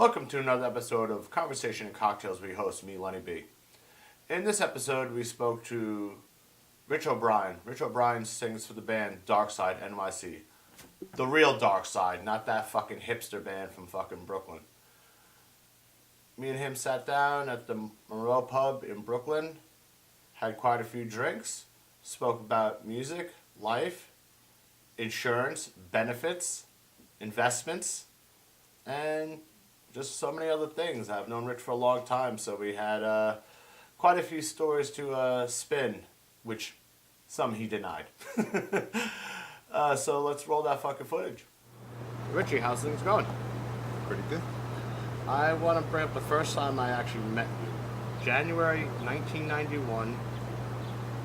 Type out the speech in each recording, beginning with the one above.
Welcome to another episode of Conversation and Cocktails with your host, me, Lenny B. In this episode, we spoke to Rich O'Brien. Rich O'Brien sings for the band Dark Side NYC. The real Dark Side, not that fucking hipster band from fucking Brooklyn. Me and him sat down at the Moreau Pub in Brooklyn, had quite a few drinks, spoke about music, life, insurance, benefits, investments, and just so many other things. I've known Rich for a long time, so we had quite a few stories to spin, which some he denied. So let's roll that fucking footage. Richie, how's things going? Pretty good. I want to bring up the first time I actually met you. January 1991.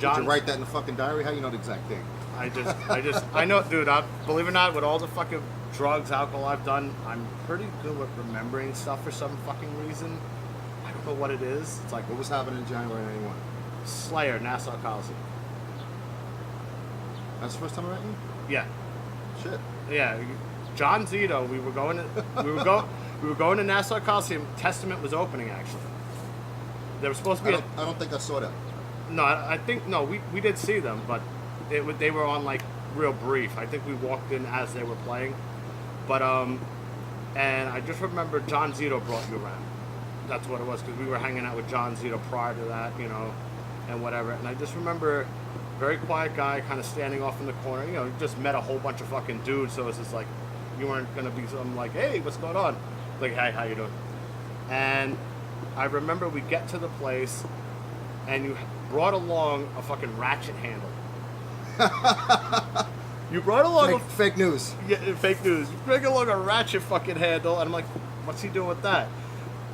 Did you write that in the fucking diary? How you know the exact date? I know, dude, believe it or not, with all the fucking drugs, alcohol I've done, I'm pretty good with remembering stuff for some fucking reason. I don't know what it is. It's like, What was happening in January 91? Slayer, Nassau Coliseum. That's the first time I met you? Yeah. Shit. Yeah. John Zito, we were going to Nassau Coliseum. Testament was opening, actually. There was supposed to be I don't think I saw that. No, I think, no, we did see them, but they were on, like, real brief. I think we walked in as they were playing. But, and I just remember John Zito brought you around. That's what it was, because we were hanging out with John Zito prior to that, you know, and whatever. And I just remember, very quiet guy, kind of standing off in the corner. You know, just met a whole bunch of fucking dudes, so it's just like, you weren't going to be something like, hey, what's going on? Like, hey, how you doing? And I remember we get to the place, and you brought along a fucking ratchet handle. You brought along fake news. Yeah, fake news. You bring along a ratchet fucking handle, and I'm like, what's he doing with that?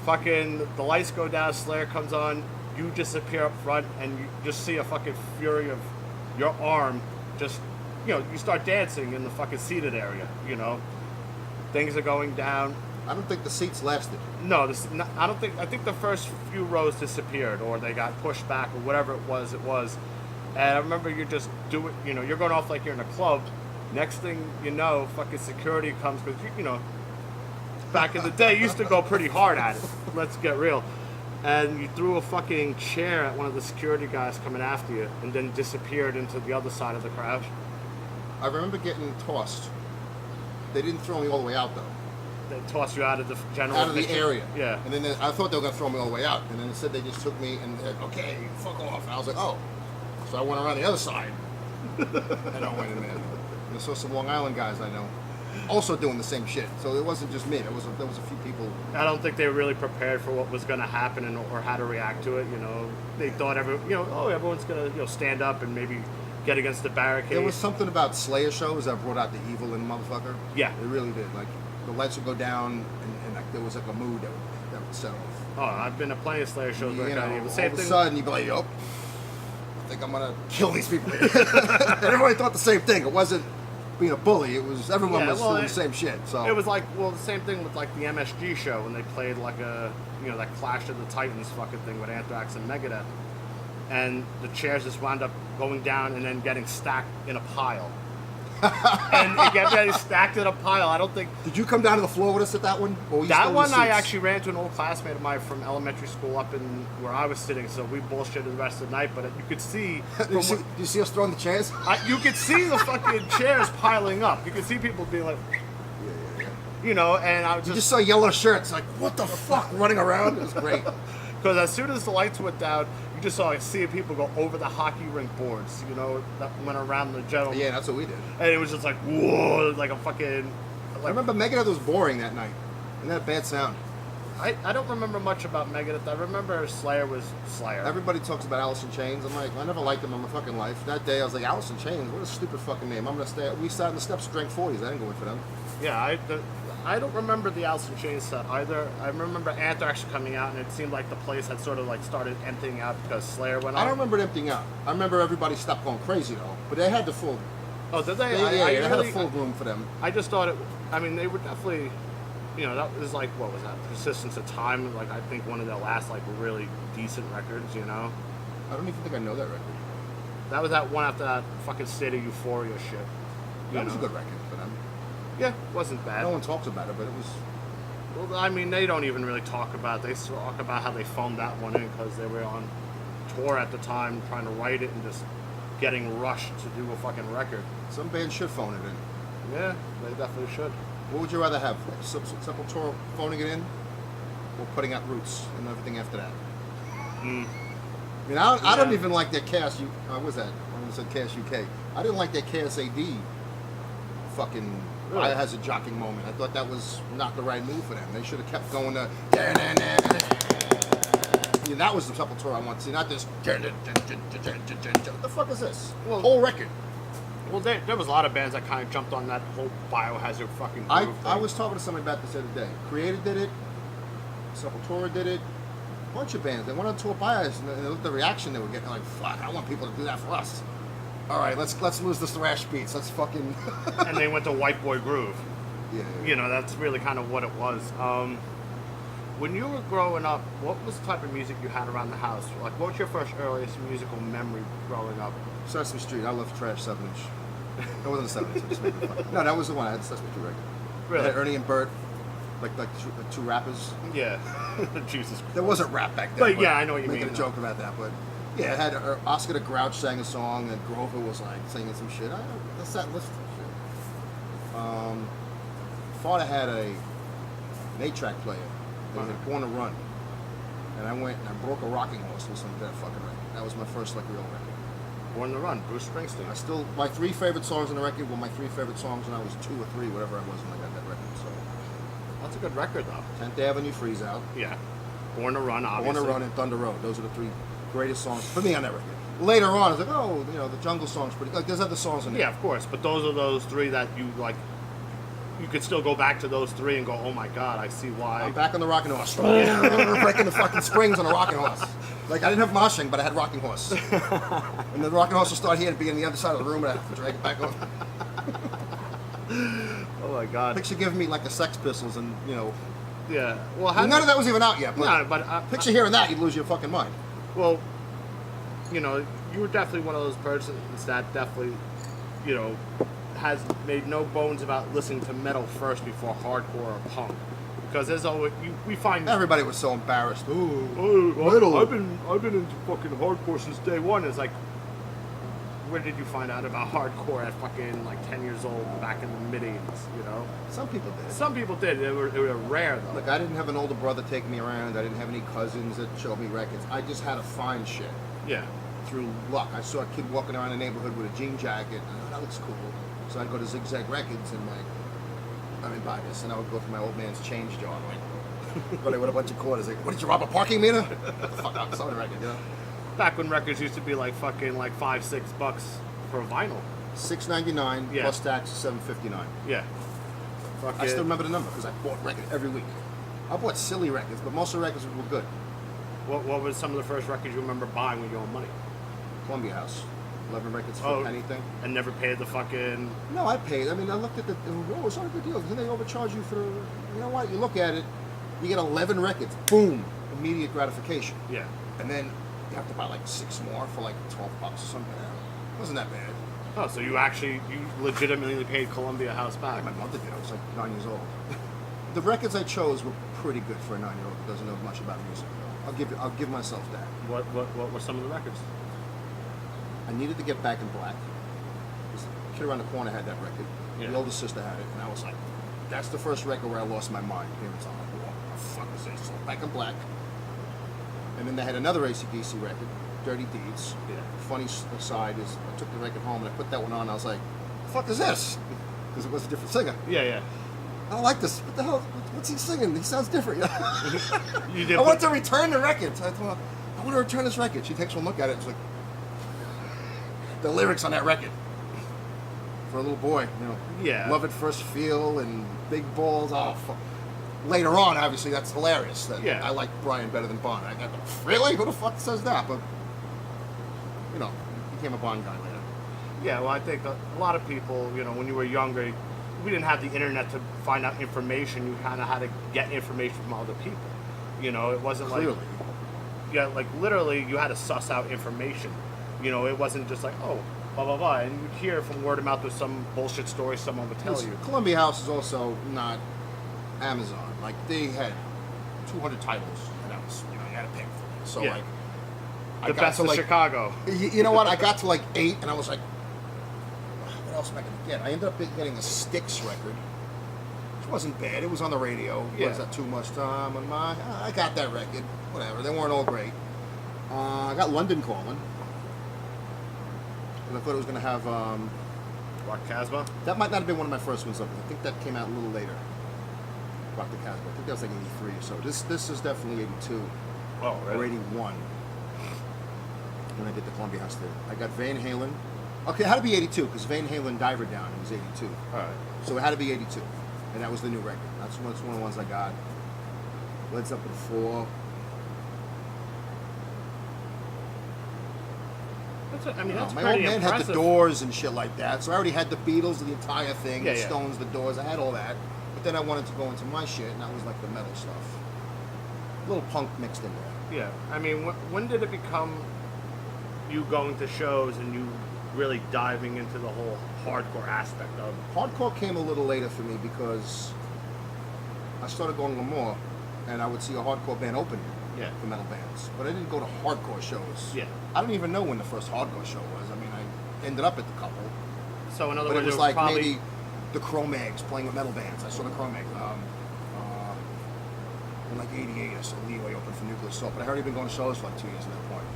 Fucking, the lights go down, Slayer comes on, you disappear up front, and you just see a fucking fury of your arm just, you know, you start dancing in the fucking seated area, you know. Things are going down. I don't think the seats lasted. No, I think the first few rows disappeared, or they got pushed back, or whatever it was. And I remember you just do it, you know, you're going off like you're in a club. Next thing you know, fucking security comes, because, you know, back in the day, you used to go pretty hard at it. Let's get real. And you threw a fucking chair at one of the security guys coming after you, and then disappeared into the other side of the crowd. I remember getting tossed. They didn't throw me all the way out, though. They tossed you out of the general... Out of the area. Yeah. And then I thought they were going to throw me all the way out. And then instead they just took me and said, okay, fuck off. And I was like, oh. So I went around the other side. And I went in there. And I saw some Long Island guys I know also doing the same shit. So it wasn't just me. There was a few people. I don't think they were really prepared for what was going to happen or how to react to it. You know, they thought everyone's going to, you know, stand up and maybe get against the barricade. There was something about Slayer shows that brought out the evil in the motherfucker. Yeah. It really did. Like, the lights would go down and like, there was like a mood that would set off. Oh, I've been to plenty of Slayer shows. You know, all of a sudden you'd be like, oh, I think I'm going to kill these people. And everybody thought the same thing. It wasn't being a bully. It was everyone was doing the same shit. So it was like, well, the same thing with like the MSG show when they played like that Clash of the Titans fucking thing with Anthrax and Megadeth, and the chairs just wound up going down and then getting stacked in a pile. And it kept getting stacked in a pile. I don't think. Did you come down to the floor with us at that one? Or that one I actually ran to an old classmate of mine from elementary school up in where I was sitting, so we bullshitted the rest of the night. But you could see. Did you see us throwing the chairs? You could see the fucking chairs piling up. You could see people being like, yeah. You know, and I was just saw yellow shirts, like, what the fuck, running around? It was great. Because as soon as the lights went down, you just saw a sea of people go over the hockey rink boards, you know, that went around the general. Yeah, that's what we did. And it was just like, whoa, like a fucking... I remember Megadeth was boring that night. And that bad sound. I don't remember much about Megadeth. I remember Slayer was Slayer. Everybody talks about Alice in Chains. I'm like, I never liked them in my fucking life. That day I was like, Alice in Chains, what a stupid fucking name. I'm going to stay... We sat in the steps and drank 40s. I didn't go in for them. Yeah, I don't remember the Alice in Chains set either. I remember Anthrax coming out, and it seemed like the place had sort of like started emptying out because Slayer went on. I don't remember it emptying out. I remember everybody stopped going crazy though. But they had the full. Oh, did they? They had a full room for them. I just thought it. I mean, they were definitely. You know, that was like, what was that? Persistence of Time. Like, I think one of their last like really decent records. You know. I don't even think I know that record. That was that one after that fucking State of Euphoria shit. That was a good record for them. Yeah, it wasn't bad. No one talks about it, but it Well, I mean, they don't even really talk about it. They talk about how they phoned that one in because they were on tour at the time trying to write it and just getting rushed to do a fucking record. Some bands should phone it in. Yeah, they definitely should. What would you rather have? Sepultura phoning it in, or putting out Roots and everything after that? I mean, I don't even like their Chaos. What was that? I said Chaos UK. I didn't like their Chaos AD fucking Biohazard jockeying moment. I thought that was not the right move for them. They should have kept going to. Yeah, that was the Sepultura I want to see, not this. What the fuck is this? Well, whole record. Well, there was a lot of bands that kind of jumped on that whole Biohazard fucking groove I thing. was talking to somebody about this the other day. Creator did it. Sepultura did it. A bunch of bands. They went on tour by us, and they looked at the reaction they were getting. Like, fuck, I want people to do that for us. All right, let's lose the thrash beats. Let's fucking. And they went to White Boy Groove. Yeah. You know, that's really kind of what it was. When you were growing up, what was the type of music you had around the house? Like, what was your first earliest musical memory growing up? Sesame Street. I love trash 7-inch. That wasn't a 7-inch. It just made me fun. No, that was the one. I had the Sesame Street record. Really? I had Ernie and Bert, like two rappers. Yeah. Jesus Christ. There wasn't rap back then. But yeah, I know what you making mean. a joke about that, but yeah, it had Oscar the Grouch sang a song, and Grover was like singing some shit. That's that list of shit. Father had an 8-track player. They had Born to Run, and I went and I broke a rocking horse listening to that fucking record. That was my first like real record. Born to Run, Bruce Springsteen. My 3 favorite songs on the record were my 3 favorite songs when I was 2 or 3, whatever I was when I got that record. So That's a good record, though. 10th Avenue, Freeze Out, Yeah. Born to Run, obviously. Born to Run, and Thunder Road. Those are the 3 greatest songs for me on that record. Later on, I was like, oh, you know, the Jungle song's pretty. Like, there's other songs in there. Yeah, of course. But those are those 3 that you like. You could still go back to those 3 and go, oh my god, I see why. I'm back on the rocking horse. Breaking the fucking springs on a rocking horse. Like, I didn't have moshing, but I had rocking horse. And the rocking horse will start here and be on the other side of the room, and I have to drag it back over. Oh my god. Picture giving me like the Sex Pistols, and you know, Yeah. Well, none of that was even out yet. But No, but picture hearing that, you'd lose your fucking mind. Well, you know, you were definitely one of those persons that definitely, you know, has made no bones about listening to metal first before hardcore or punk. Because there's always we find Everybody was so embarrassed. Ooh, metal. I've been into fucking hardcore since day one. It's like, where did you find out about hardcore at fucking like 10 years old back in the mid-80s? You know, some people did. some people did. It were rare though. Look, I didn't have an older brother take me around. I didn't have any cousins that showed me records. I just had to find shit Yeah. through luck. I saw a kid walking around the neighborhood with a jean jacket, and that looks cool. So I'd go to Zigzag Records and like, let me buy this, and I would go through my old man's change jar, like, running with a bunch of quarters. Like, what did you rob a parking meter? Fuck out, selling a record, you know. Back when records used to be like fucking like $5-6 for vinyl. $6.99 Yeah. plus tax, $7.59. Yeah. I still remember the number because I bought records every week. I bought silly records, but most of the records were good. What was some of the first records you remember buying when you owed money? Columbia House, 11 records for anything. And never paid the fucking... No, I paid. I mean, I looked at oh, it's not a good deal. Then they overcharge you for the, you know what? You look at it, you get 11 records, boom, immediate gratification. Yeah. And then you have to buy like 6 more for like $12 or something. It wasn't that bad. Oh, so you legitimately paid Columbia House back. My mother did. I was like 9 years old. The records I chose were pretty good for a 9-year-old who doesn't know much about music. I'll give myself that. What were some of the records? I needed to get Back in Black. This kid around the corner had that record. Yeah. The older sister had it, and I was like, that's the first record where I lost my mind. Parents, I'm like, what the fuck is this? So Back in Black. And then they had another AC/DC record, Dirty Deeds. Yeah. Funny aside is I took the record home and I put that one on. And I was like, the fuck is this? Because it was a different singer. Yeah. I don't like this. What the hell? What's he singing? He sounds different. You did I want to return the record. So I thought, I want to return this record. She takes one look at it. It's like, the lyrics on that record. For a little boy, you know. Yeah. Love at first feel and big balls. Oh, fuck. Later on, obviously, that's hilarious. That Yeah. I like Bryan better than Bond. I got really? Who the fuck says that? But, you know, became a Bond guy later. Yeah, well, I think a lot of people, you know, when you were younger, we didn't have the internet to find out information. You kind of had to get information from other people. You know, it wasn't Clearly. like literally you had to suss out information. You know, it wasn't just like, oh, blah, blah, blah. And you'd hear from word of mouth with some bullshit story someone would tell you. Columbia House is also not Amazon. Like they had 200 titles, and that was, you know, you had to pay for it. So Yeah. like, The best of Chicago. You know what? I got to like 8, and I was like, what else am I gonna get? I ended up getting a Styx record, which wasn't bad. It was on the radio. Yeah. Was that too much time on my? I got that record. Whatever. They weren't all great. I got London Calling. And I thought it was gonna have. Rock Casbah? That might not have been one of my first ones up. I think that came out a little later. Rock the Casbah. I think that was like 83 or so. This is definitely 82 Oh, or 81 when I did the Columbia House there. I got Van Halen. Okay, it had to be 82 because Van Halen Diver Down. It was 82. All right. So it had to be 82. And that was the new record. That's one of the ones I got. Led Zeppelin 4. I mean, that's My pretty old man impressive. had the Doors and shit like that. So I already had the Beatles, the entire thing, Yeah, the yeah. Stones, the Doors. I had all that. But then I wanted to go into my shit, and that was like the metal stuff. A little punk mixed in there. Yeah. I mean, when did it become you going to shows and you really diving into the whole hardcore aspect of it? Hardcore came a little later for me because I started going to Lemoore, and I would see a hardcore band open Yeah. for metal bands. But I didn't go to hardcore shows. Yeah. I don't even know when the first hardcore show was. I mean, I ended up at the couple. So in other But words, it was it like probably maybe the Cro-Mags playing with metal bands. I saw the Cro-Mags. In like 88, I saw Leeway open for Nuclear Assault. But I had already been going to shows for like 2 years at that point.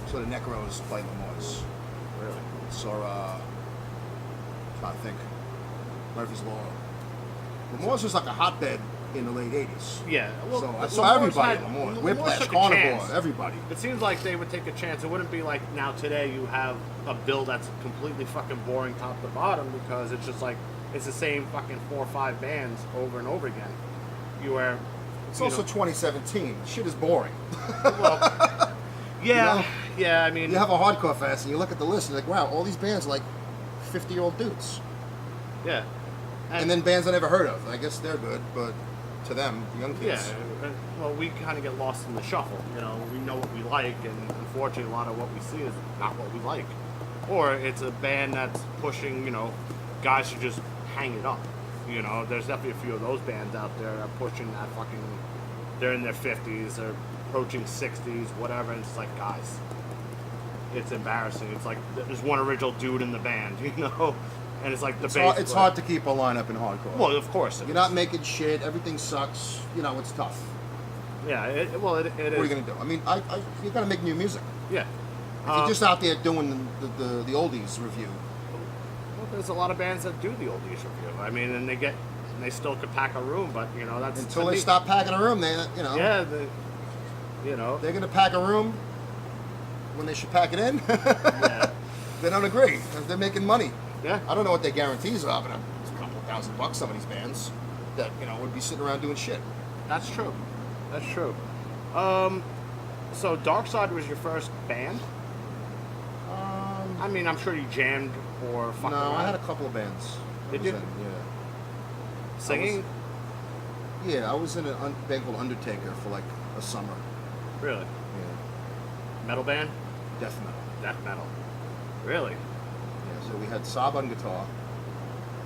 So the Necros played Lemoore's. really. Saw, trying to think, Murphy's Law. Lemoore's was like a hotbed in the late 80s. Yeah. Well, So I Lemoore's saw everybody had- at Lemoore's. Lemoore's Whiplash, took a Carnivore, chance. everybody. It seems like they would take a chance. It wouldn't be like now today you have a bill that's completely fucking boring top to bottom because it's just like it's the same fucking 4 or 5 bands over and over again. You were. It's you also know, 2017. Shit is boring. well, yeah, You know? yeah. I mean, You have a hardcore fest and you look at the list and you're like, wow, all these bands are like 50-year-old dudes. yeah, And then bands I never heard of. I guess they're good, but to them, the young yeah. kids. Well, we kind of get lost in the shuffle. You know, we know what we like, and unfortunately, a lot of what we see is not what we like, or it's a band that's pushing. You know, guys should just hang it up. You know, there's definitely a few of those bands out there that are pushing that fucking. They're in their 50s, they're approaching 60s, whatever. And it's like, guys, it's embarrassing. It's like there's one original dude in the band, you know, and it's like the bass. It's hard to keep a lineup in hardcore. Well, of course, You're not making shit. Everything sucks. You know, it's tough. Yeah, it is. What are you gonna do? I mean, you gotta make new music. Yeah. If you're just out there doing the oldies review, Well, there's a lot of bands that do the oldies review. I mean, and they still could pack a room, but you know that's until to they me- stop packing a room, Yeah, you know. they're gonna pack a room when they should pack it in. Yeah. They don't agree. They're making money. Yeah. I don't know what their guarantees are, but it's a couple $1,000 some of these bands that would be sitting around doing shit. That's true. That's true. So Dark Side was your first band? I mean, I'm sure you jammed or fucked No, around. I had a couple of bands. Did I was you? in, Singing? Yeah, I was in a band called Undertaker for like a summer. Really? Yeah, Metal band? death metal. Death metal. Really? Yeah, so we had Saab on guitar,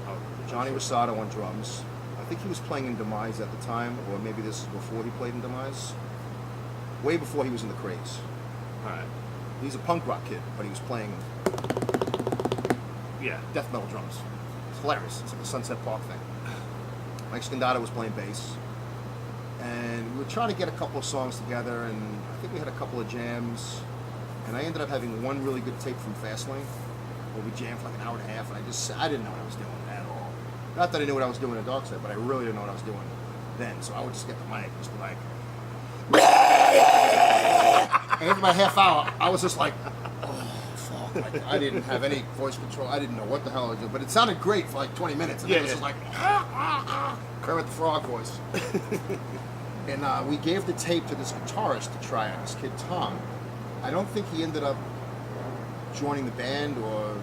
Oh, Johnny Rosado on drums. I think he was playing in Demise at the time, or maybe this is before he played in Demise. Way before he was in the Craze. All right. He's a punk rock kid, but he was playing Yeah. death metal drums. It's hilarious. It's like a Sunset Park thing. Mike Scandata was playing bass. And we were trying to get a couple of songs together, and I think we had a couple of jams. And I ended up having one really good tape from Fastlane, where we jammed for like an hour and a half, and I didn't know what I was doing at all. Not that I knew what I was doing at Dark Side, but I really didn't know what I was doing then. So I would just get the mic, just be like, and after about a half hour, I was just like, oh, fuck. Like, I didn't have any voice control. I didn't know what the hell I was doing. But it sounded great for like 20 minutes. And Yeah, it was just like, Kermit the Frog voice. And we gave the tape to this guitarist to try out, this kid Tom. I don't think he ended up joining the band, or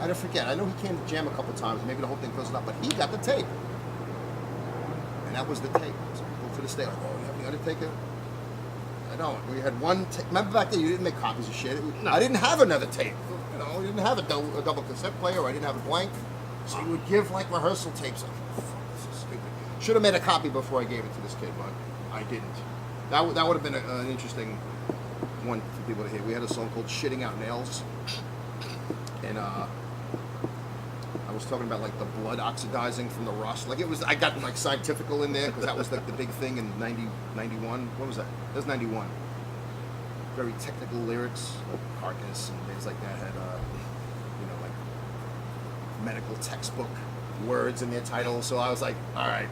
I don't forget. I know he came to jam a couple times, maybe the whole thing fizzled out, but he got the tape. And that was the tape. So people to this day, like, oh, you have the Undertaker? I don't. We had one tape. Remember back then, you didn't make copies of shit. No. I didn't have another tape. You know, we didn't have a double cassette player, or I didn't have a blank. So you would give like rehearsal tapes. Like, oh, fuck, this is stupid. Should have made a copy before I gave it to this kid, but I didn't. That would have been an interesting one for people to hear. We had a song called "Shitting Out Nails," and I was talking about like the blood oxidizing from the rust. Like it was, I got like scientifical in there because that was like the big thing in 91. What was that? That was 91. Very technical lyrics, like Carcass and things like that had, like medical textbook words in their titles. So I was like, all right,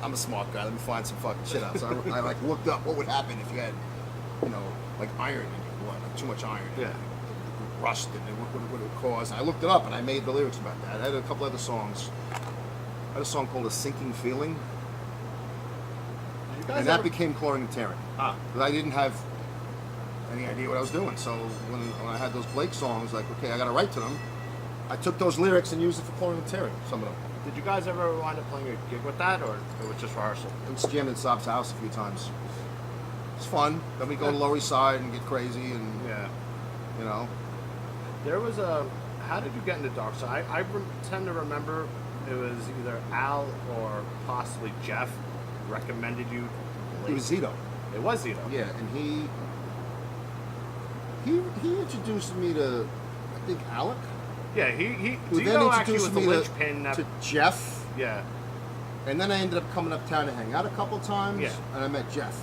I'm a smart guy. Let me find some fucking shit out. So I like looked up what would happen if you had, like iron in your blood, like too much iron. Yeah. Rust and what it would cause. And I looked it up and I made the lyrics about that. I had a couple other songs. I had a song called "A Sinking Feeling," and that became Clawing and Tearing. Because I didn't have any idea what I was doing. So when I had those Blake songs, like, okay, I got to write to them. I took those lyrics and used it for Clawing and Tearing, some of them. Did you guys ever wind up playing a gig with that, or it was just rehearsal? It was jammed in Saab's house a few times. It's fun. Then we go to Lower East Side and get crazy and, There was how did you get into Dark Side? I tend to remember it was either Al or possibly Jeff recommended you. It was Zito. It was Zito. Yeah, and he introduced me to, I think, Alec. Yeah, he Who then Zito actually was introduced the me linchpin. to Jeff. Yeah. And then I ended up coming uptown to hang out a couple times. Yeah. And I met Jeff,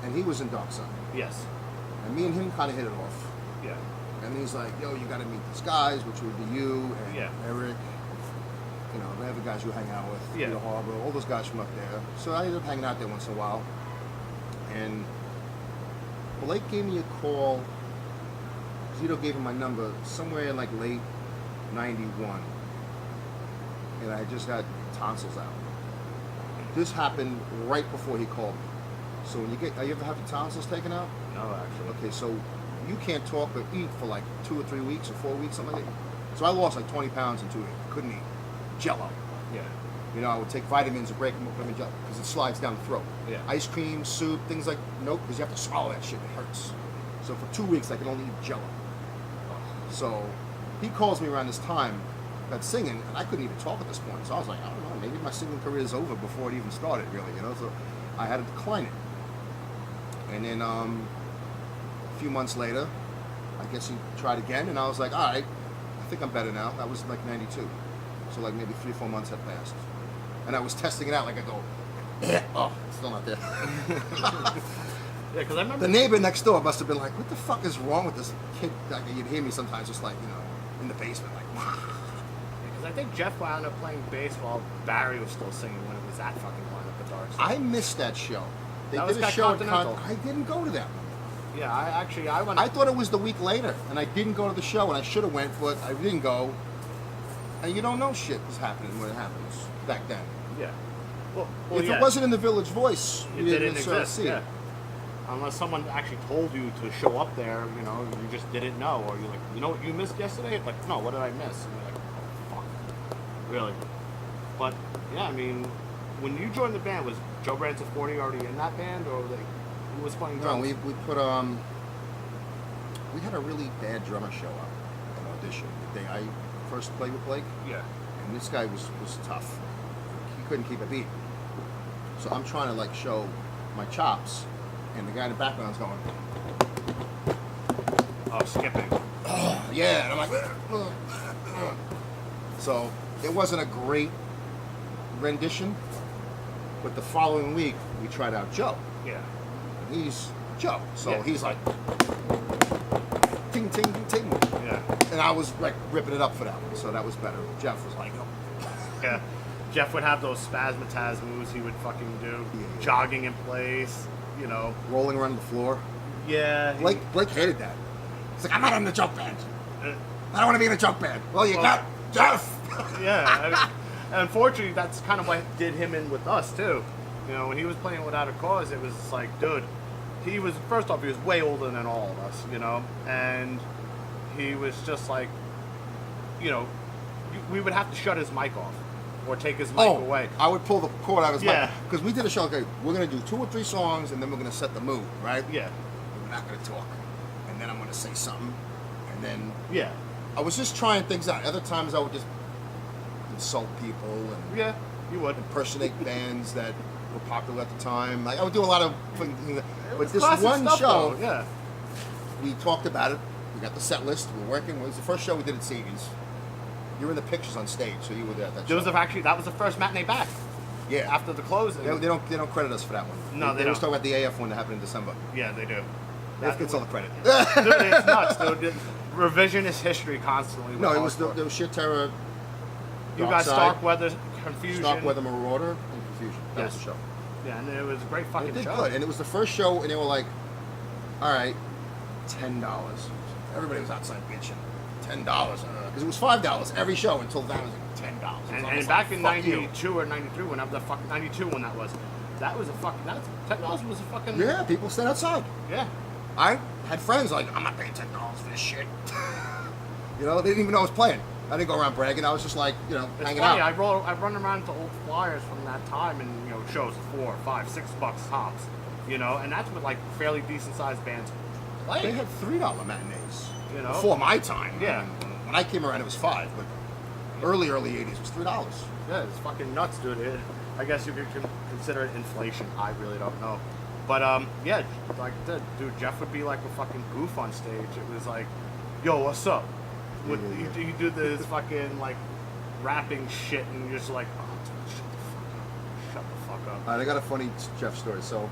and he was in Dark Side. Yes. And me and him kind of hit it off. Yeah. And he's like, yo, you got to meet these guys, which would be you and Eric. The other guys you hang out with, Peter Harbor, all those guys from up there. So I ended up hanging out there once in a while. And Blake gave me a call. Zito gave him my number somewhere in like late 91. And I just got tonsils out. This happened right before he called me. So when you ever have your tonsils taken out? No, actually. Okay, so you can't talk or eat for like 2 or 3 weeks or 4 weeks, something like that. So I lost like 20 pounds in 2 weeks. Couldn't eat. Jello. Yeah. I would take vitamins and break them up in jello because it slides down the throat. Yeah. Ice cream, soup, things like, nope, because you have to swallow that shit. It hurts. So for 2 weeks, I could only eat jello. So he calls me around this time, got singing, and I couldn't even talk at this point. So I was like, I don't know, maybe my singing career is over before it even started, really, So I had to decline it. And then a few months later, I guess he tried again, and I was like, all right, I think I'm better now. That was like 92. So like maybe 3 or 4 months had passed. And I was testing it out, like I go, oh, it's still not there. Yeah, because I remember The neighbor next door must have been like, what the fuck is wrong with this kid? Like, you'd hear me sometimes just like, in the basement, like, because I think Jeff wound up playing bass while Barry was still singing when it was that fucking lineup at Dark Side. I missed that show. They That did was a at show at Continental. I didn't go to that one. Yeah, I went. I thought it was the week later, and I didn't go to the show, and I should have went, but I didn't go. And you don't know shit was happening when it happens back then. Yeah. Well, If yeah. it wasn't in the Village Voice, it you didn't necessarily exist. see Yeah. it. Unless someone actually told you to show up there, you just didn't know, or you're like, you know what you missed yesterday? Like, no, what did I miss? And you're like, oh, fuck, really? But yeah, I mean, when you joined the band, was Joe Branson 40 already in that band, or like, who was playing drums? No, we put we had a really bad drummer show up at an audition the day I first played with Blake. Yeah. And this guy was tough. He couldn't keep a beat. So I'm trying to like show my chops, and the guy in the background's going, Oh, skipping. yeah, and I'm like, so it wasn't a great rendition, but the following week we tried out Joe. Yeah. And he's Joe, so Yeah. he's like, ting, ting, ting, ting. Yeah. And I was like ripping it up for that one, so that was better. Jeff was like, oh. Yeah. Jeff would have those spasmataz moves he would fucking do, Yeah. jogging in place, rolling around the floor. Yeah. Blake hated that. He's like, I'm not in the joke band. Uh, I don't want to be in a joke band. Well, you got Jeff. Yeah. I mean, and unfortunately, that's kind of what did him in with us too. When he was playing Without a Cause, it was just like, dude, he was, first off, he was way older than all of us, and he was just like, we would have to shut his mic off or take his mic away. I would pull the cord out of his Yeah. mic. Because we did a show, okay, we're going to do 2 or 3 songs, and then we're going to set the mood, right? Yeah. We're not going to talk. And then I'm going to say something. And then Yeah. I was just trying things out. Other times I would just insult people. And Yeah. You would. impersonate bands that were popular at the time. Like I would do a lot of things. But this Classic one stuff, show, though, yeah. we talked about it. We got the set list. We're working. It was the first show we did at Savings. You were in the pictures on stage, so you were there at that show. That was the first matinee back. Yeah. After the closing. They don't credit us for that one. No, they always don't. talk about the AF one that happened in December. Yeah, they do. That gets all the credit. Dude, it's nuts, dude. Revisionist history constantly. No, it was the Sheer Terror. You Dark got Side, Starkweather, Confusion. Starkweather Marauder, and Confusion. That was Yes. the show. Yeah, and it was a great fucking It did show. good, and it was the first show, and they were like, "All right, $10." Everybody was outside bitching. $10, because it was $5 every show until that was like $10. And back in '92 or '93, when the fuck '92 when that was a fucking $10 was a fucking Yeah, people stayed outside. yeah. I had friends like, "I'm not paying $10 for this shit." You know, they didn't even know I was playing. I didn't go around bragging. I was just like, It's hanging funny. out. I run around to old flyers from that time, and shows $4, $5, $6 tops. And that's with like fairly decent sized bands. They had $3 matinees. You know? Before my time. Yeah. I mean, when I came around, it was $5, but early '80s was $3. Yeah, it's fucking nuts, dude. I guess you could consider it inflation. I really don't know. But, yeah, like I said, dude, Jeff would be like a fucking goof on stage. It was like, yo, what's up? You do this fucking, like, rapping shit, and you're just like, oh, dude, shut the fuck up. All right, I got a funny Jeff story. So,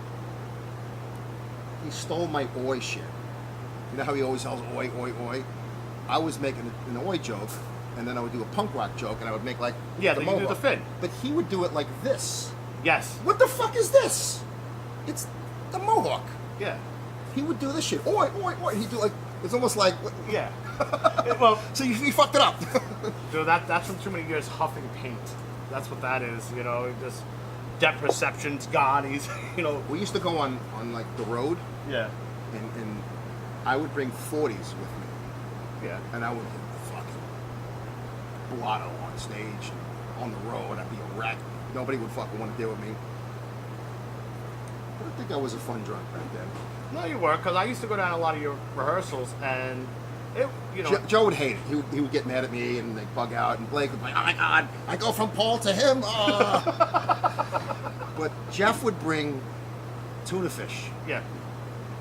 he stole my oi shit. You know how he always yells oi, oi, oi? I was making an oi joke, and then I would do a punk rock joke, and I would make like Yeah, the you do the mohawk. fin. But he would do it like this. Yes. What the fuck is this? It's the mohawk. Yeah. He would do this shit. Oi, oi, oi. He'd do like, it's almost like, Yeah. Well, so you fucked it up. dude, that's from too many years huffing paint. That's what that is, just depth perception's gone. He's, We used to go on like the road, Yeah. and I would bring 40s with me. Yeah. And I would get fucking blotto on stage, on the road. I'd be a wreck. Nobody would fucking want to deal with me. But I think I was a fun drunk back then. No, you were, because I used to go down a lot of your rehearsals, and it, Joe would hate it. He would get mad at me and they'd bug out. And Blake would be like, "Oh my God, I go from Paul to him." But Jeff would bring tuna fish, yeah.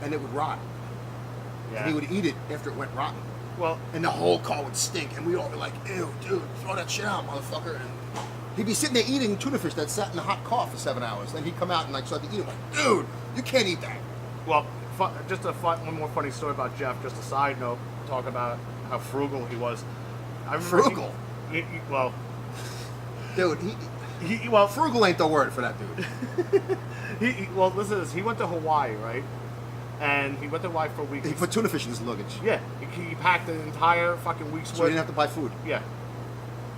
and it would rot. Yeah. And he would eat it after it went rotten. Well, And the whole car would stink, and we'd all be like, "Ew, dude, throw that shit out, motherfucker." And he'd be sitting there eating tuna fish that sat in the hot car for 7 hours. Then he'd come out and like start to eat it. Like, dude, you can't eat that. well, one more funny story about Jeff. Just a side note, talk about how frugal he was. I remember Frugal? Well, Dude, well, frugal ain't the word for that dude. well, listen to this. He went to Hawaii, right? And he went to Hawaii for a week. He put tuna fish in his luggage. Yeah, he packed an entire fucking week's So he worth. didn't have to buy food. Yeah.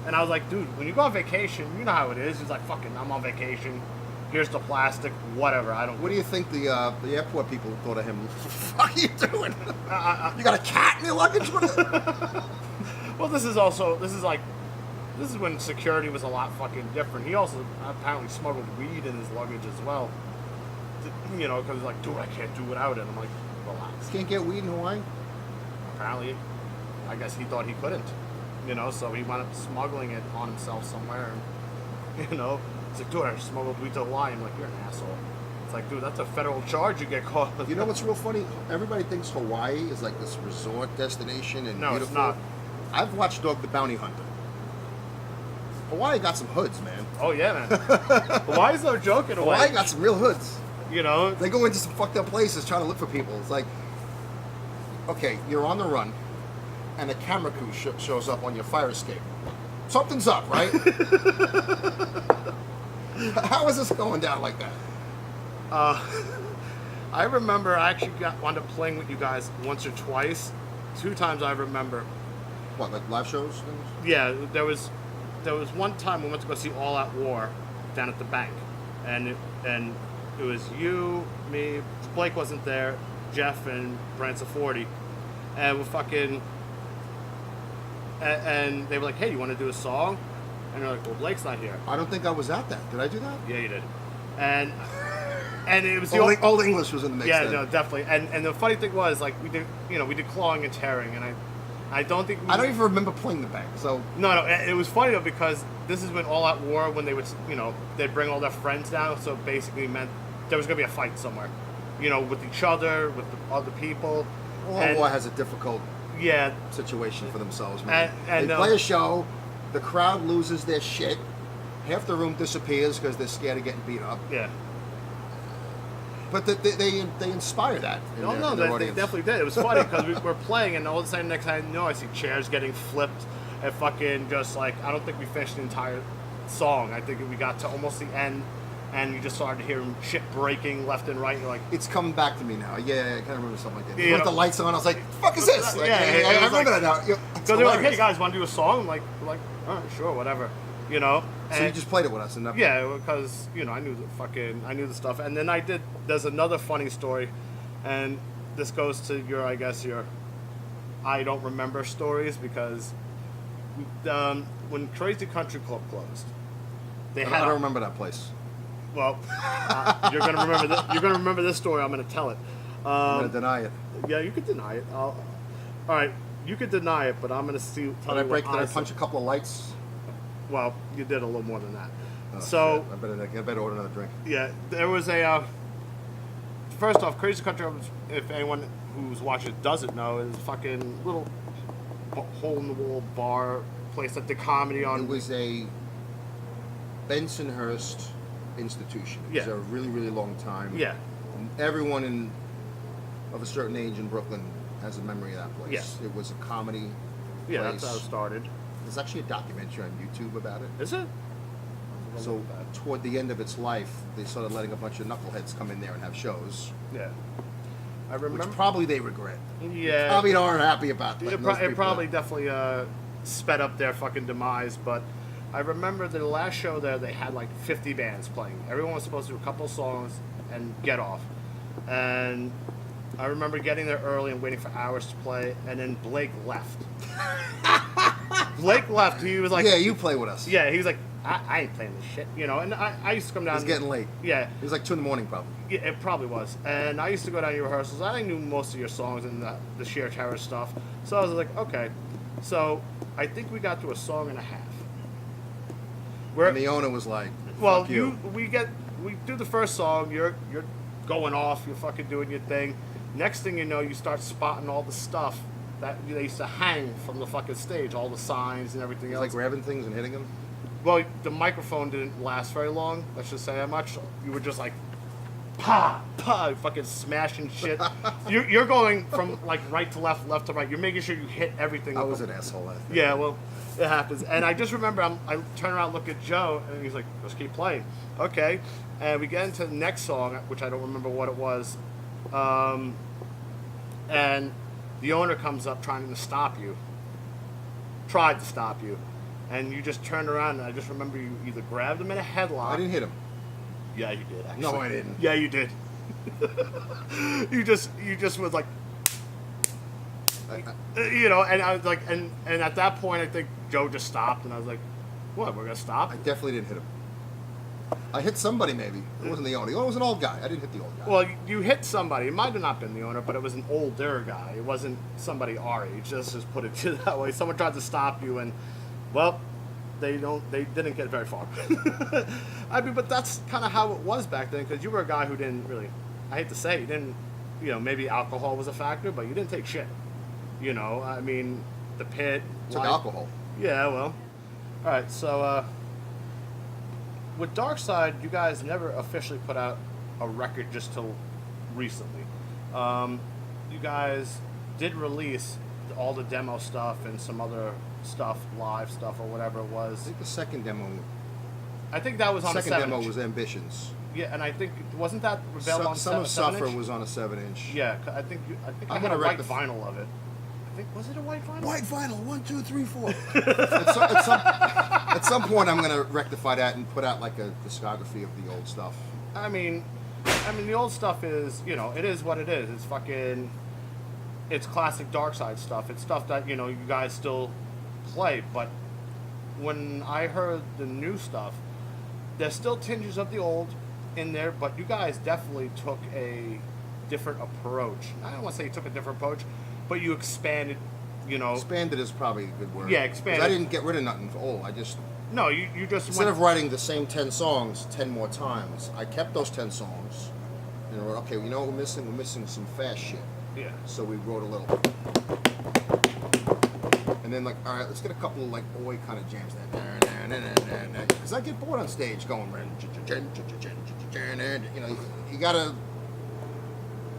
And I was like, dude, when you go on vacation, you know how it is. He's like, fucking, I'm on vacation. Here's the plastic, whatever. I don't. What do you think the airport people thought of him? What the fuck are you doing? You got a cat in your luggage? Well, this is when security was a lot fucking different. He also apparently smuggled weed in his luggage as well. Because he's like, dude, I can't do without it. I'm like, relax. Can't get weed in Hawaii? Apparently, I guess he thought he couldn't. So he wound up smuggling it on himself somewhere. And, it's like, dude, I smuggled weed to Hawaii. I'm like, you're an asshole. It's like, dude, that's a federal charge. You get caught. You know what's real funny? Everybody thinks Hawaii is like this resort destination and No, it's beautiful. not. I've watched Dog the Bounty Hunter. Hawaii got some hoods, man. Oh yeah, man. Hawaii's no joke in a way. Hawaii got some real hoods. They go into some fucked up places trying to look for people. It's like, okay, you're on the run, and a camera crew shows up on your fire escape. Something's up, right? How is this going down like that? I remember I actually wound up playing with you guys once or twice. 2 times I remember. What, like live shows? Things? Yeah, there was one time we went to go see All Out War down at the bank, and it was you, me, Blake wasn't there, Jeff and Bryan 40, and we're fucking. And they were like, "Hey, you want to do a song?" And they're like, "Well, Blake's not here." I don't think I was at that. Did I do that? Yeah, you did. And it was the Old English was in the mix. yeah, then. no, definitely. And the funny thing was, like, we did clawing and tearing, and I don't think. I don't even remember playing the bang. So No. It was funny though because this is when All Out War, when they would, they'd bring all their friends down. So basically meant there was gonna be a fight somewhere, with each other, with the other people. All Out War has a difficult Yeah. situation for themselves, man. And they play a show, the crowd loses their shit, half the room disappears because they're scared of getting beat up. Yeah. But they inspire that. In their They audience. definitely did. It was funny because we were playing, and all of a sudden, next time I know, I see chairs getting flipped, and fucking just like I don't think we finished the entire song. I think we got to almost the end, and you just started hearing shit breaking left and right. And you're like, It's coming back to me now. Yeah, I kind of remember something like that. Yeah, With the lights on, I was like, "Fuck is this?" Like, Yeah, I remember that now. so they're like, "Hey guys, want to do a song?" I'm like, all right, sure, whatever, So you just played it with us, and that. Yeah, because I knew the stuff, and then There's another funny story, and this goes to your I don't remember stories because when Crazy Country Club closed, I don't remember that place. Well, you're gonna remember you're gonna remember this story. I'm gonna tell it. I'm gonna deny it. Yeah, you could deny it. All right, you could deny it, but I'm gonna see. Did I punch a couple of lights? Well, you did a little more than that. Oh, So shit. I better order another drink. yeah, there was a. First off, Crazy Country, if anyone who's watching it doesn't know, is a fucking little hole-in-the-wall bar place that did comedy on. It was a Bensonhurst institution. It was Yeah. a really, really long time. Yeah. And everyone of a certain age in Brooklyn has a memory of that place. Yes. It was a comedy Yeah, place. that's how it started. There's actually a documentary on YouTube about it. Is it? So toward the end of its life, they started letting a bunch of knuckleheads come in there and have shows, Yeah. I which remember. probably they regret. Yeah. Probably aren't happy about It, letting pro- those it people probably out. definitely sped up their fucking demise, but I remember the last show there, they had like 50 bands playing. Everyone was supposed to do a couple songs and get off. And I remember getting there early and waiting for hours to play, and then Blake left. Blake left. He was like, Yeah, you play with us. yeah, he was like, I ain't playing this shit, and I used to come down. It's getting late. Yeah, It was like 2 a.m. probably. yeah, it probably was. And I used to go down to your rehearsals. I knew most of your songs and the sheer terror stuff. So I was like, okay. So I think we got to a song and a half. Where, And the owner was like, well, Fuck you. we do the first song. You're going off. You're fucking doing your thing. Next thing you know, you start spotting all the stuff that they used to hang from the fucking stage, all the signs and everything He was else. like grabbing things and hitting them. Well, the microphone didn't last very long. Let's just say that much. You were just like, pa, pa, fucking smashing shit. You're going from like right to left, left to right. You're making sure you hit everything. I with was the- an asshole. Yeah, well, it happens. And I just remember I turn around, look at Joe, and he's like, let's keep playing. Okay. And we get into the next song, which I don't remember what it was. And the owner comes up trying to stop you. Tried to stop you. And you just turned around, and I just remember you either grabbed him in a headlock. I didn't hit him. Yeah, you did, actually. No, I didn't. Yeah, you did. you just was like, and I was like, and at that point, I think Joe just stopped, and I was like, what, we're gonna stop? I definitely didn't hit him. I hit somebody maybe. It wasn't the owner. The owner was an old guy. I didn't hit the old guy. Well, you hit somebody. It might have not been the owner, but it was an older guy. It wasn't somebody our age. Let's just put it that way. Someone tried to stop you, and well, they didn't get very far. I mean, but that's kind of how it was back then, because you were a guy who didn't really. I hate to say, you didn't. Maybe alcohol was a factor, but you didn't take shit. I mean, the pit. Took life- alcohol. Yeah, well. All right, so with Dark Side, you guys never officially put out a record just till recently. You guys did release all the demo stuff and some other stuff, live stuff or whatever it I was. think the second demo. I think that was on Second a 7 demo inch. was Ambitions. Yeah, and I think wasn't that Rebel on Some of 7 Suffer inch? was on a 7-inch. Yeah, I think I'm I had a gonna white rectif- vinyl of it. I think was it a white vinyl? White vinyl, 1, 2, 3, 4. At some point, I'm gonna rectify that and put out like a discography of the old stuff. I mean, the old stuff is, it is what it is. It's fucking, it's classic Dark Side stuff. It's stuff that, you guys still play. But when I heard the new stuff, there's still tinges of the old in there, but you guys definitely took a different approach. I don't want to say you took a different approach, but you expanded you know. Expanded is probably a good word. Yeah, 'Cause expanded. I didn't get rid of nothing. I just No, you just instead went, of writing the same 10 songs 10 more times, I kept those 10 songs. And I wrote, okay, you know what we're missing? We're missing some fast shit. yeah. So we wrote a little. And then like, all right, let's get a couple of like boy kind of jams there. Because I get bored on stage going, you know, you gotta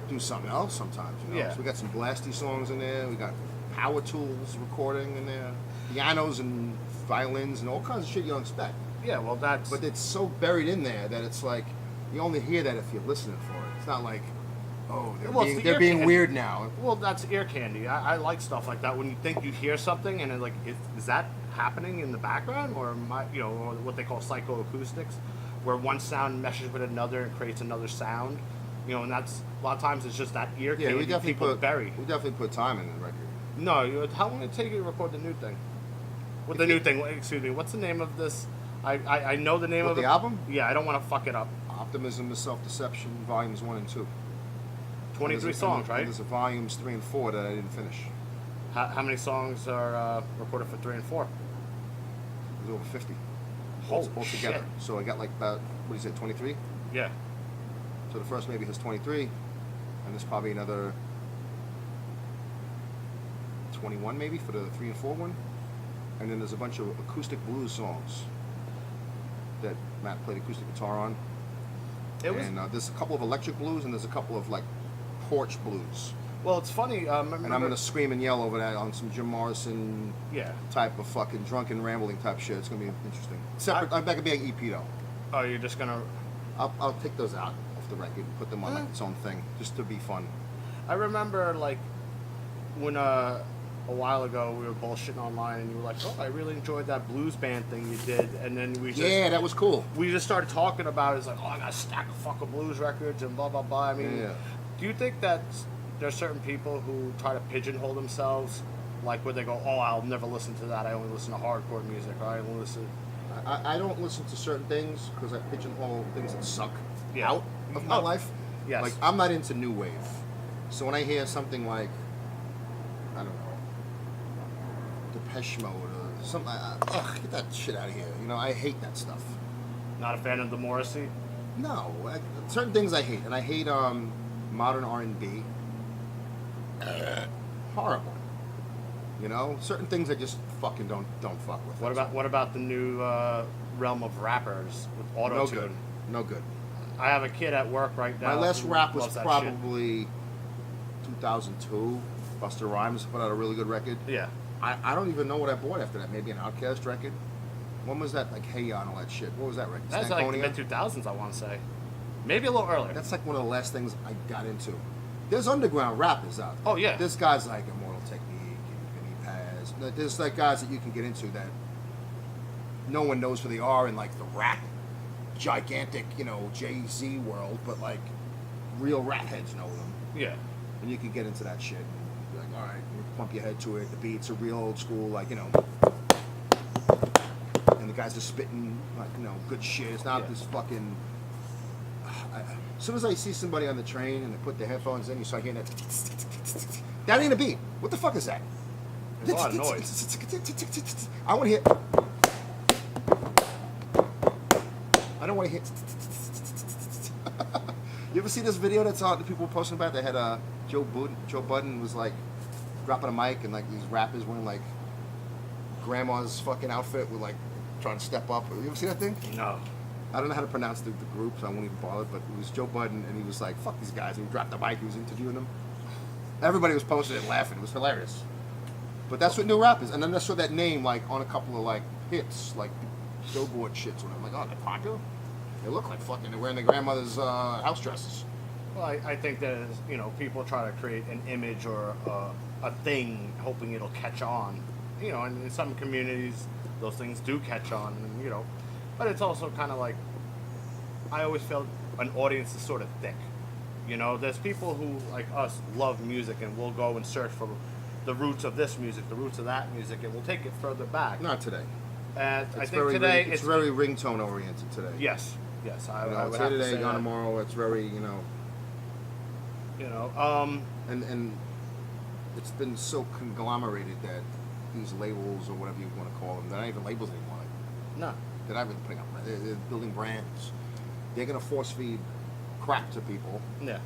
do something else sometimes, you know. Yeah. So we got some blasty songs in there. We got power tools recording in there, pianos and violins and all kinds of shit you don't expect. Yeah, well, that's. But it's so buried in there that it's like you only hear that if you're listening for it. It's not like, oh, Well, it's the they're ear being candy. weird now. Well, that's ear candy. I like stuff like that. When you think you hear something, and then like, is that happening in the background, or you know, or what they call psychoacoustics, where one sound meshes with another and creates another sound. You know, and that's a lot of times it's just that ear Yeah, candy we definitely people put bury. we definitely put time in the record. No, how long did it take you to record the new thing? What the new thing? Excuse me. What's the name of this? I know the name What, of the it. album? Yeah, I don't want to fuck it up. Optimism is Self-Deception, volumes 1 and 2. 23 songs, right? And there's a volumes 3 and 4 that I didn't finish. How many songs are recorded for 3 and 4? There's over 50. Holy all together. shit. So I got like about, what do you say, 23? Yeah. So the first maybe has 23, and there's probably another 21 maybe for the 3 and 4 one. And then there's a bunch of acoustic blues songs that Matt played acoustic guitar on. It was. And there's a couple of electric blues, and there's a couple of like porch blues. Well, it's funny. And I'm gonna scream and yell over that on some Jim Morrison Yeah. type of fucking drunken rambling type shit. It's gonna be interesting. Separate. I'm back at being EP though. Oh, you're just gonna. I'll take those out off the record and put them on like its own thing, just to be fun. I remember like when a while ago we were bullshitting online, and you were like, "Oh, I really enjoyed that blues band thing you did," and then we just Yeah, that was cool. we just started talking about it. It's like, "Oh, I got a stack of fucking blues records and blah blah blah." I mean, Yeah. do you think that there's certain people who try to pigeonhole themselves, like where they go, "Oh, I'll never listen to that. I only listen to hardcore music. Or I only listen." I don't listen to certain things because I pigeonhole things that suck Yeah. out of my Oh, life. yes. Like I'm not into new wave, so when I hear something like I don't know, Depeche Mode or something, get that shit out of here. You know, I hate that stuff. Not a fan of the Morrissey. No, certain things I hate, and I hate modern R&B. Horrible. You know, certain things I just fucking don't fuck with. What about the new realm of rappers with auto No tune? good. No good. I have a kid at work right now. My last who rap was loves that probably 2002. Busta Rhymes put out a really good record. shit. Yeah. I don't even know what I bought after that. Maybe an Outkast record. When was that? Like Hey Ya and all that shit. What was that record? That's like the Stankonia? mid 2000s, I want to say. Maybe a little earlier. That's like one of the last things I got into. There's underground rappers out there. Oh, yeah. There's guys like Immortal Technique and Vinny Paz. There's like guys that you can get into that no one knows who they are in like the rap gigantic, you know, Jay-Z world, but like real rap heads know them. Yeah. And you can get into that shit. And be like, all right, you pump your head to it. The beats are real old school, like, you know. And the guys are spitting, like, you know, good shit. It's not Yeah. this fucking. As soon as I see somebody on the train and they put their headphones in, you start hearing that. That ain't a beat. What the fuck is that? There's a lot of noise. I want to hear. I don't want to hear. You ever see this video that's on? The people posting about? They had Joe Budden was like dropping a mic and like these rappers wearing like grandma's fucking outfit with like trying to step up. You ever see that thing? No. I don't know how to pronounce the group, so I won't even bother. But it was Joe Budden, and he was like, "Fuck these guys," and he dropped the mic. He was interviewing them. Everybody was posting it, laughing. It was hilarious. But that's what new rap is. And then I saw that name like on a couple of like hits, like Billboard shits. And I'm like, oh, they're popular. They look like fucking. They're wearing their grandmother's house dresses. Well, I think that, you know, people try to create an image or a thing hoping it'll catch on. You know, and in some communities, those things do catch on, and, you know. But it's also kind of like, I always felt an audience is sort of thick. You know, there's people who, like us, love music and will go and search for the roots of this music, the roots of that music, and we'll take it further back. Not today. And I It's think very today it's very ringtone oriented today. Yes, I You know, would it's have here to today, say gone that. tomorrow. It's very, you know. You know, And it's been so conglomerated that these labels or whatever you want to call them, they're not even labels anymore. No. They're not even putting up. They're building brands. They're gonna force feed crap to people, Yeah.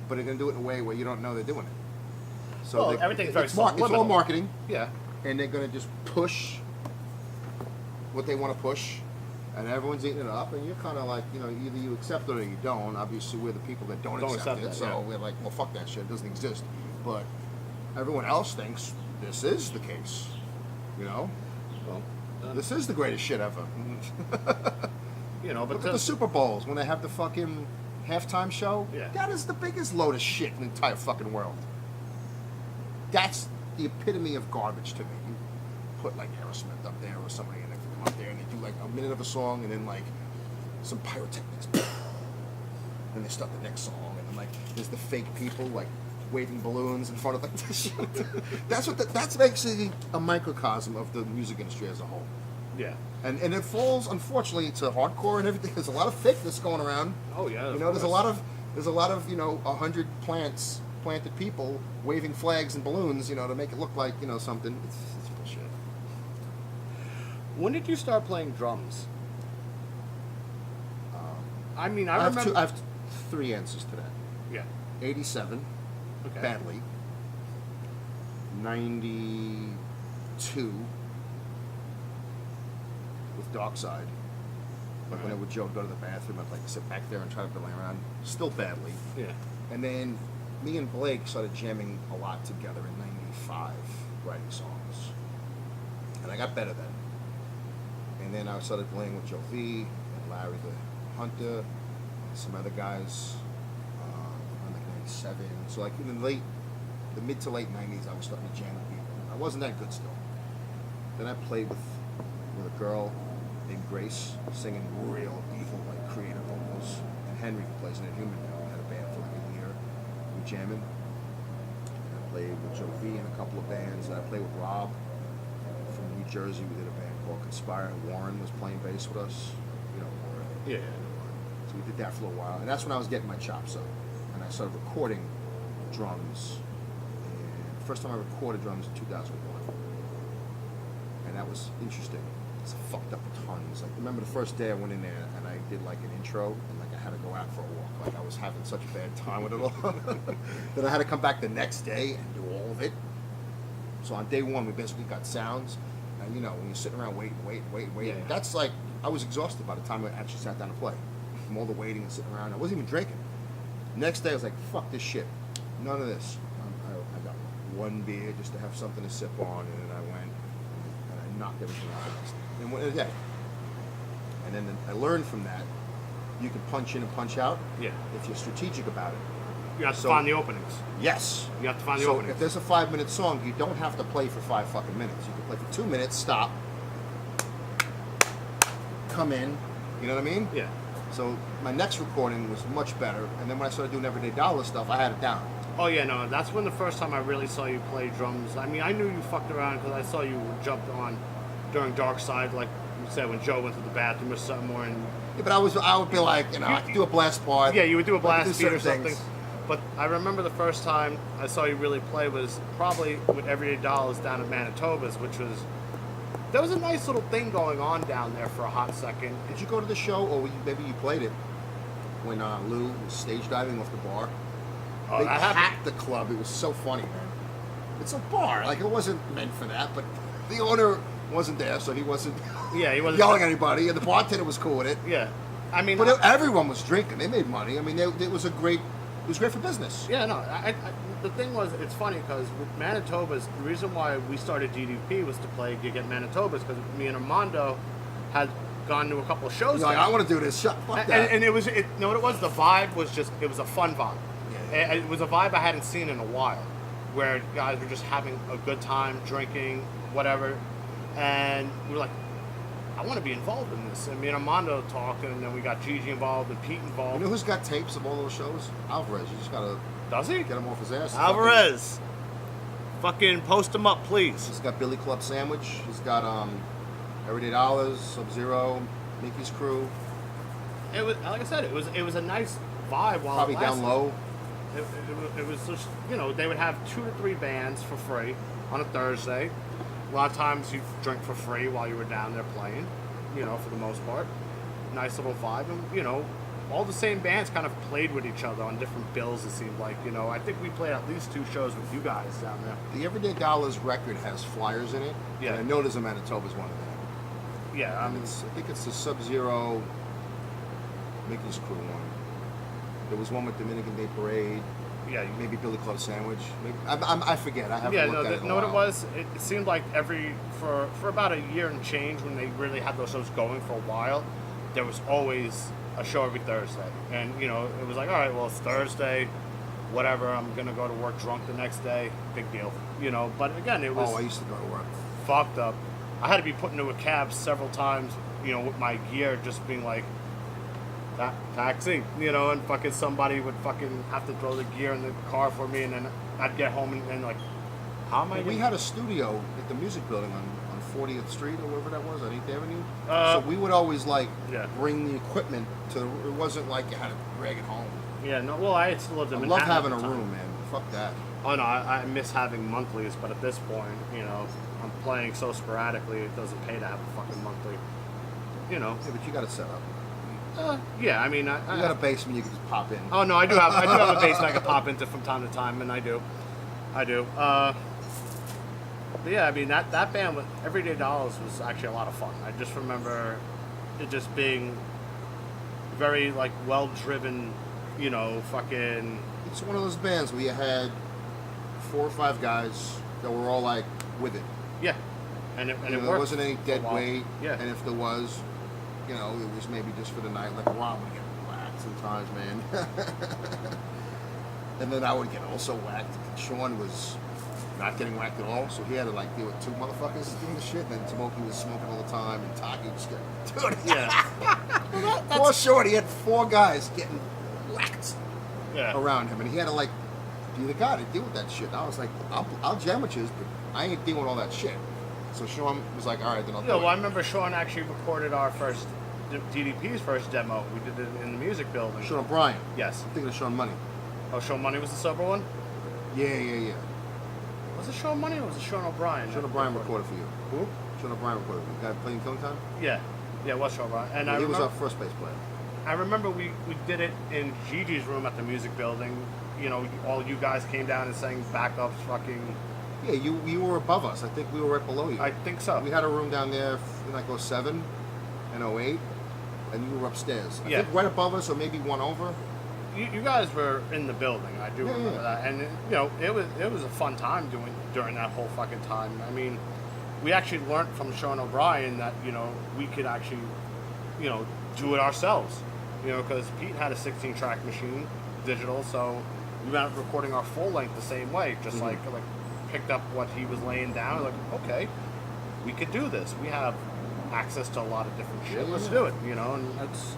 but they're gonna do it in a way where you don't know they're doing it. So Well, everything's very it's all subliminal. marketing, Yeah. and they're gonna just push what they want to push, and everyone's eating it up, and you're kind of like, either you accept it or you don't. Obviously, we're the people that don't accept it, that, so yeah. we're like, well, fuck that shit, it doesn't exist. But everyone else thinks this is the case, Well, This is the greatest shit ever. but Look at the Super Bowls when they have the fucking halftime show. Yeah. That is the biggest load of shit in the entire fucking world. That's the epitome of garbage to me. You put like Aerosmith up there or somebody, and they come up there and they do like a minute of a song and then like some pyrotechnics. And they start the next song, and then like there's the fake people like waving balloons in front of like this shit. That's basically a microcosm of the music industry as a whole. yeah. And it falls, unfortunately, to hardcore and everything. There's a lot of fakeness going around. Oh yeah. There's a lot of 100 planted people waving flags and balloons, to make it look like something. It's bullshit. When did you start playing drums? I remember. I have three answers to that. Yeah. 87, Okay. badly. 92 with Dark Side. Like when I would Joe go to the bathroom, I'd like sit back there and try to play around. Still badly. Yeah. And then me and Blake started jamming a lot together in 95, writing songs. And I got better then. And then I started playing with Joe V and Larry the Hunter and some other guys around like 97. So like in the mid to late 90s, I was starting to jam with people. I wasn't that good still. Then I played with a girl named Grace, singing real evil, like creative vocals. And Henry, who plays in Inhuman now, had a band for like a year. We jamming. And I played with Joe V in a couple of bands. And I played with Rob from New Jersey. We did a band called Conspire. Warren was playing bass with us. Warren. Yeah. So we did that for a while. And that's when I was getting my chops up. And I started recording drums. And the first time I recorded drums in 2001. And that was interesting. It's fucked up tons. Like, remember the first day I went in there and I did like an intro and like I had to go out for a walk. Like I was having such a bad time with it all. Then I had to come back the next day and do all of it. So on day one we basically got sounds. And when you're sitting around waiting, Yeah. that's like, I was exhausted by the time I actually sat down to play. From all the waiting and sitting around. I wasn't even drinking. Next day I was like, fuck this shit. None of this. I got one beer just to have something to sip on, and then I went and I knocked everything out. And then I learned from that, you can punch in and punch out Yeah. if you're strategic about it. You have to find the openings. Yes. You have to find the So openings. if there's a 5-minute song, you don't have to play for 5 fucking minutes. You can play for 2 minutes, stop, come in, you know what I mean? Yeah. So my next recording was much better, and then when I started doing Everyday Dollar stuff, I had it down. Oh yeah, no, that's when the first time I really saw you play drums. I mean, I knew you fucked around because I saw you jumped on during Dark Side, like you said, when Joe went to the bathroom or something, and Yeah, but I would be like, I could do a blast part. yeah, you would do a I could blast beat or certain something. things. But I remember the first time I saw you really play was probably with Everyday Dollars down at Manitoba's, which was, there was a nice little thing going on down there for a hot second. Did you go to the show, or maybe you played it when Lou was stage diving off the bar? Oh, They that happened. packed the club. It was so funny, man. It's a bar. Like, it wasn't meant for that, but the owner wasn't there, so he wasn't Yeah, he wasn't yelling at anybody, and the bartender was cool with it. Yeah, I mean, But everyone was drinking. They made money. I mean, it was great for business. yeah, no. The thing was, it's funny because with Manitoba's, the reason why we started DDP was to play gig at Manitoba's because me and Armando had gone to a couple of shows. You're like, there. I want to do this. Fuck that. And it was, you know what it was? The vibe was just, it was a fun vibe. Yeah. It was a vibe I hadn't seen in a while, where guys were just having a good time, drinking, whatever. And we were like, I want to be involved in this. And me and Armando talked, and then we got Gigi involved and Pete You involved. know who's got tapes of all those shows? Alvarez. You just gotta Does he? get him off his ass. Alvarez. Fucking post him up, please. He's got Billy Club Sandwich. He's got Everyday Dollars, Sub-Zero, Mickey's Crew. It was, like I said, it was a nice vibe while Probably it Down lasted. Low. it was just, you know, they would have 2 to 3 bands for free on a Thursday. A lot of times you drink for free while you were down there playing, you know, for the most part. Nice little vibe. And, you know, all the same bands kind of played with each other on different bills, it seemed like. You know, I think we played at least 2 shows with you guys down there. The Everyday Dollars record has flyers in it. Yeah. And I know there's a Manitoba's one of them. Yeah, I think it's the Sub-Zero Mickey's Crew one. There was one with Dominican Day Parade. yeah, Maybe Billy Club Sandwich. Maybe, I forget. I haven't yeah. looked at it in a Know what it while. was? It seemed like for about a year and change, when they really had those shows going for a while, there was always a show every Thursday. And, you know, it was like, all right, well, it's Thursday, whatever, I'm going to go to work drunk the next day, big deal. You know, but again, it was Oh, I used to go to work. fucked up. I had to be put into a cab several times, you know, with my gear just being like, taxi, you know, and fucking somebody would fucking have to throw the gear in the car for me, and then I'd get home and like, how am I We gonna- had a studio at the music building on 40th Street or wherever that was, on 8th Avenue. Uh, So we would always like yeah. bring the equipment to. It wasn't like you had to drag it home. Yeah, no, well, I still lived in I love Manhattan at having a the time. room, man. Fuck that. Oh no, I miss having monthlies, but at this point, you know, I'm playing so sporadically, it doesn't pay to have a fucking monthly. You know, Yeah, but you got to set up. yeah, I mean, You got a basement you can just pop in. oh no, I do have a basement I can pop into from time to time, and I do. But yeah, I mean that band with Everyday Dollars was actually a lot of fun. I just remember it just being very like well driven, you know, fucking It's one of those bands where you had 4 or 5 guys that were all like with it. yeah, and it You know, worked. there wasn't any for a dead while. weight. Yeah, And if there was, you know, it was maybe just for the night. Like Rob would get whacked sometimes, man. And then I would get also whacked. Sean was not getting whacked at all, so he had to like deal with 2 motherfuckers doing the shit. And then Smokey was smoking all the time, and Taki was getting, dude. yeah, Poor Shorty, he had 4 guys getting whacked yeah. around him, and he had to like be the guy to deal with that shit. And I was like, I'll jam with you, but I ain't dealing with all that shit. So Sean was like, all right, then I'll Yeah, do well, I it. remember Sean actually recorded our first DDP's first demo. We did it in the music building. Sean O'Brien. Yes. I'm thinking of Sean Money. Oh, Sean Money was the sober one. Yeah. Was it Sean Money or was it Sean O'Brien? Sean O'Brien recorded for you. Who? Sean O'Brien recorded for you. Guy playing Killing Time? Yeah, it was Sean O'Brien. And Yeah, I he was remember, our first bass player. I remember we did it in Gigi's room at the music building. You know, all you guys came down and sang backups, fucking. Yeah, you were above us. I think we were right below you. I think so. We had a room down there in like 07 and 08, and you were upstairs. I Yeah. think right above us, or maybe one over. You guys were in the building. I do Yeah, remember yeah. that, and you know, it was a fun time during that whole fucking time. I mean, we actually learned from Sean O'Brien that, you know, we could actually, you know, do it ourselves. You know, because Pete had a 16-track machine, digital, so we went out recording our full length the same way, just Mm-hmm. like picked up what he was laying down. Like, okay, we could do this. We have access to a lot of different shit. Yeah, Let's yeah. do it. You know, and that's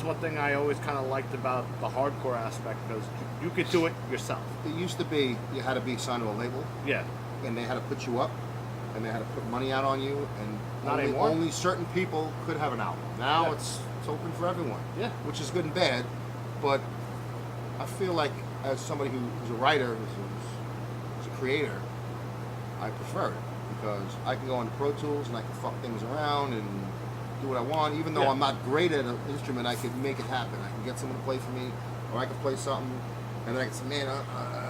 one thing I always kind of liked about the hardcore aspect, because you could do it yourself. It used to be you had to be signed to a label, Yeah. and they had to put you up, and they had to put money out on you, and Not anymore. only certain people could have an album. Now Yeah. it's open for everyone. Yeah. Which is good and bad, but I feel like as somebody who's a writer, who's a creator, I prefer it because I can go into Pro Tools and I can fuck things around and do what I want. Even though Yeah. I'm not great at an instrument, I can make it happen. I can get someone to play for me, or I can play something, and then I can say, man,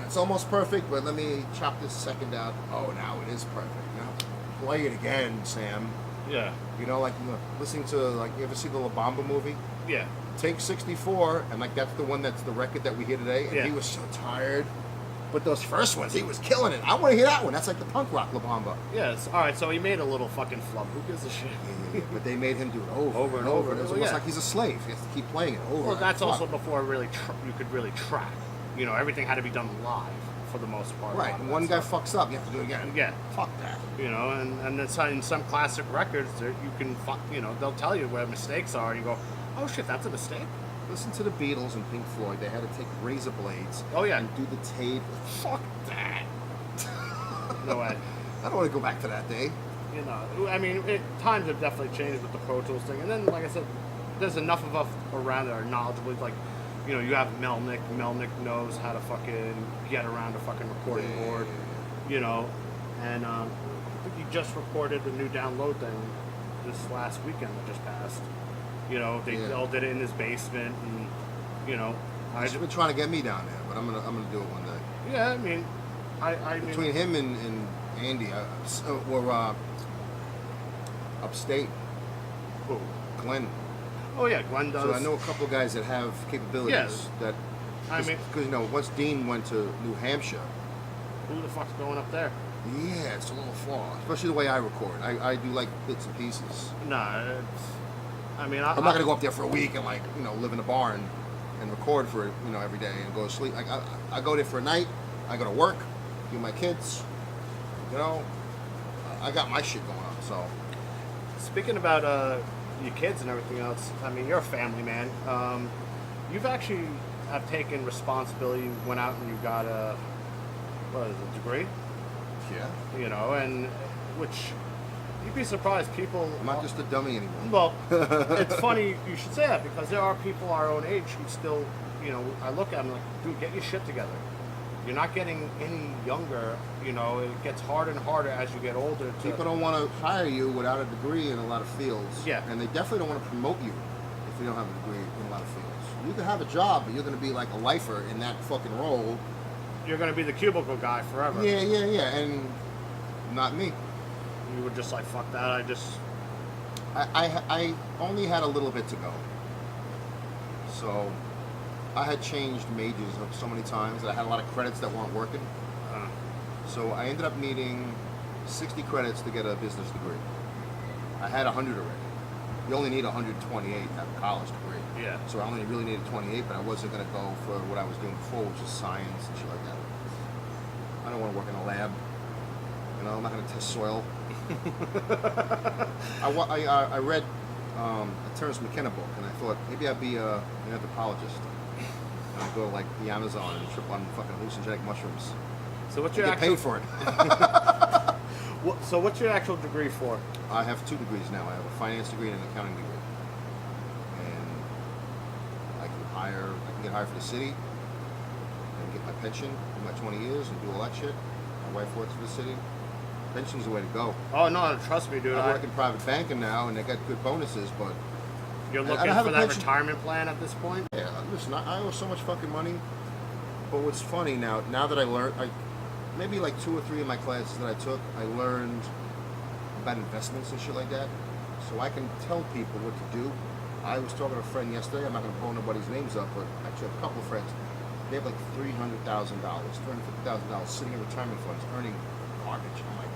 it's almost perfect, but let me chop this second out. Oh, now it is perfect. You know? Play it again, Sam. Yeah. You know, like listening to, like, you ever see the La Bamba movie? Yeah. Take 64, and like that's the one that's the record that we hear today, and Yeah. he was so tired. But those first ones, he was killing it. I want to hear that one. That's like the punk rock La Bamba. Yes. All right. So he made a little fucking flub. Who gives a shit? But they made him do it over, Over and and over. over. It was Well, almost yeah. like he's a slave. He has to keep playing it over. Well, and that's fuck. also before really you could really track. You know, everything had to be done live for the most part. Right. And one guy fucks up, you have to do it again. Yeah. Fuck that. You know, and it's in some classic records, you can, you know, they'll tell you where mistakes are, and you go, oh shit, that's a mistake. Listen to the Beatles and Pink Floyd. They had to take razor blades. Oh, yeah. And do the tape. Fuck that. No way. I don't want to go back to that day. You know, I mean, times have definitely changed with the Pro Tools thing, and then, like I said, there's enough of us around that are knowledgeable. Like, you have Melnick. Melnick knows how to fucking get around a fucking recording board. And I think he just recorded the new download thing this last weekend that just passed. They all did it in his basement, and He's been trying to get me down there, but I'm gonna do it one day. Yeah, I mean, between him and Andy, we're upstate. Who? Glenn. Oh yeah, Glenn does. So I know a couple of guys that have capabilities. Yes. Because once Dean went to New Hampshire. Who the fuck's going up there? Yeah, it's a little far, especially the way I record. I do like bits and pieces. Nah, I'm not gonna go up there for a week and live in a barn and record for every day and go to sleep. I go there for a night. I go to work, do my kids. I got my shit going on. So, speaking about your kids and everything else, you're a family man. You've actually have taken responsibility. You went out and you got a degree. Yeah. And which you'd be surprised people. I'm not just a dummy anymore. Well, it's funny you should say that because there are people our own age who still, I look at them like, dude, get your shit together. You're not getting any younger. It gets harder and harder as you get older. People don't want to hire you without a degree in a lot of fields. Yeah. And they definitely don't want to promote you if you don't have a degree in a lot of fields. You can have a job, but you're going to be like a lifer in that fucking role. You're going to be the cubicle guy forever. Yeah, and not me. You were just like, fuck that. I only had a little bit to go. So I had changed majors so many times that I had a lot of credits that weren't working. So I ended up needing 60 credits to get a business degree. I had 100 already. You only need 128 to have a college degree. Yeah. So I only really needed 28, but I wasn't going to go for what I was doing before, which is science and shit like that. I don't want to work in a lab. I'm not going to test soil. I read a Terrence McKenna book, and I thought maybe I'd be an anthropologist. And I'd go to the Amazon and trip on fucking hallucinogenic mushrooms. So what's You your get paid for it. So what's your actual degree for? I have 2 degrees now. I have a finance degree and an accounting degree. And I can get hired for the city and get my pension in my 20 years and do all that shit. My wife works for the city. Pension's the way to go. Oh no, trust me, dude. I work in private banking now, and they got good bonuses, but you're looking for that retirement plan at this point? Yeah, listen, I owe so much fucking money. But what's funny now that I learned, maybe 2 or 3 of my classes that I took, I learned about investments and shit like that. So I can tell people what to do. I was talking to a friend yesterday. I'm not going to blow nobody's names up, but actually I have a couple of friends. They have $300,000, $350,000 sitting in retirement funds, earning garbage. I'm like,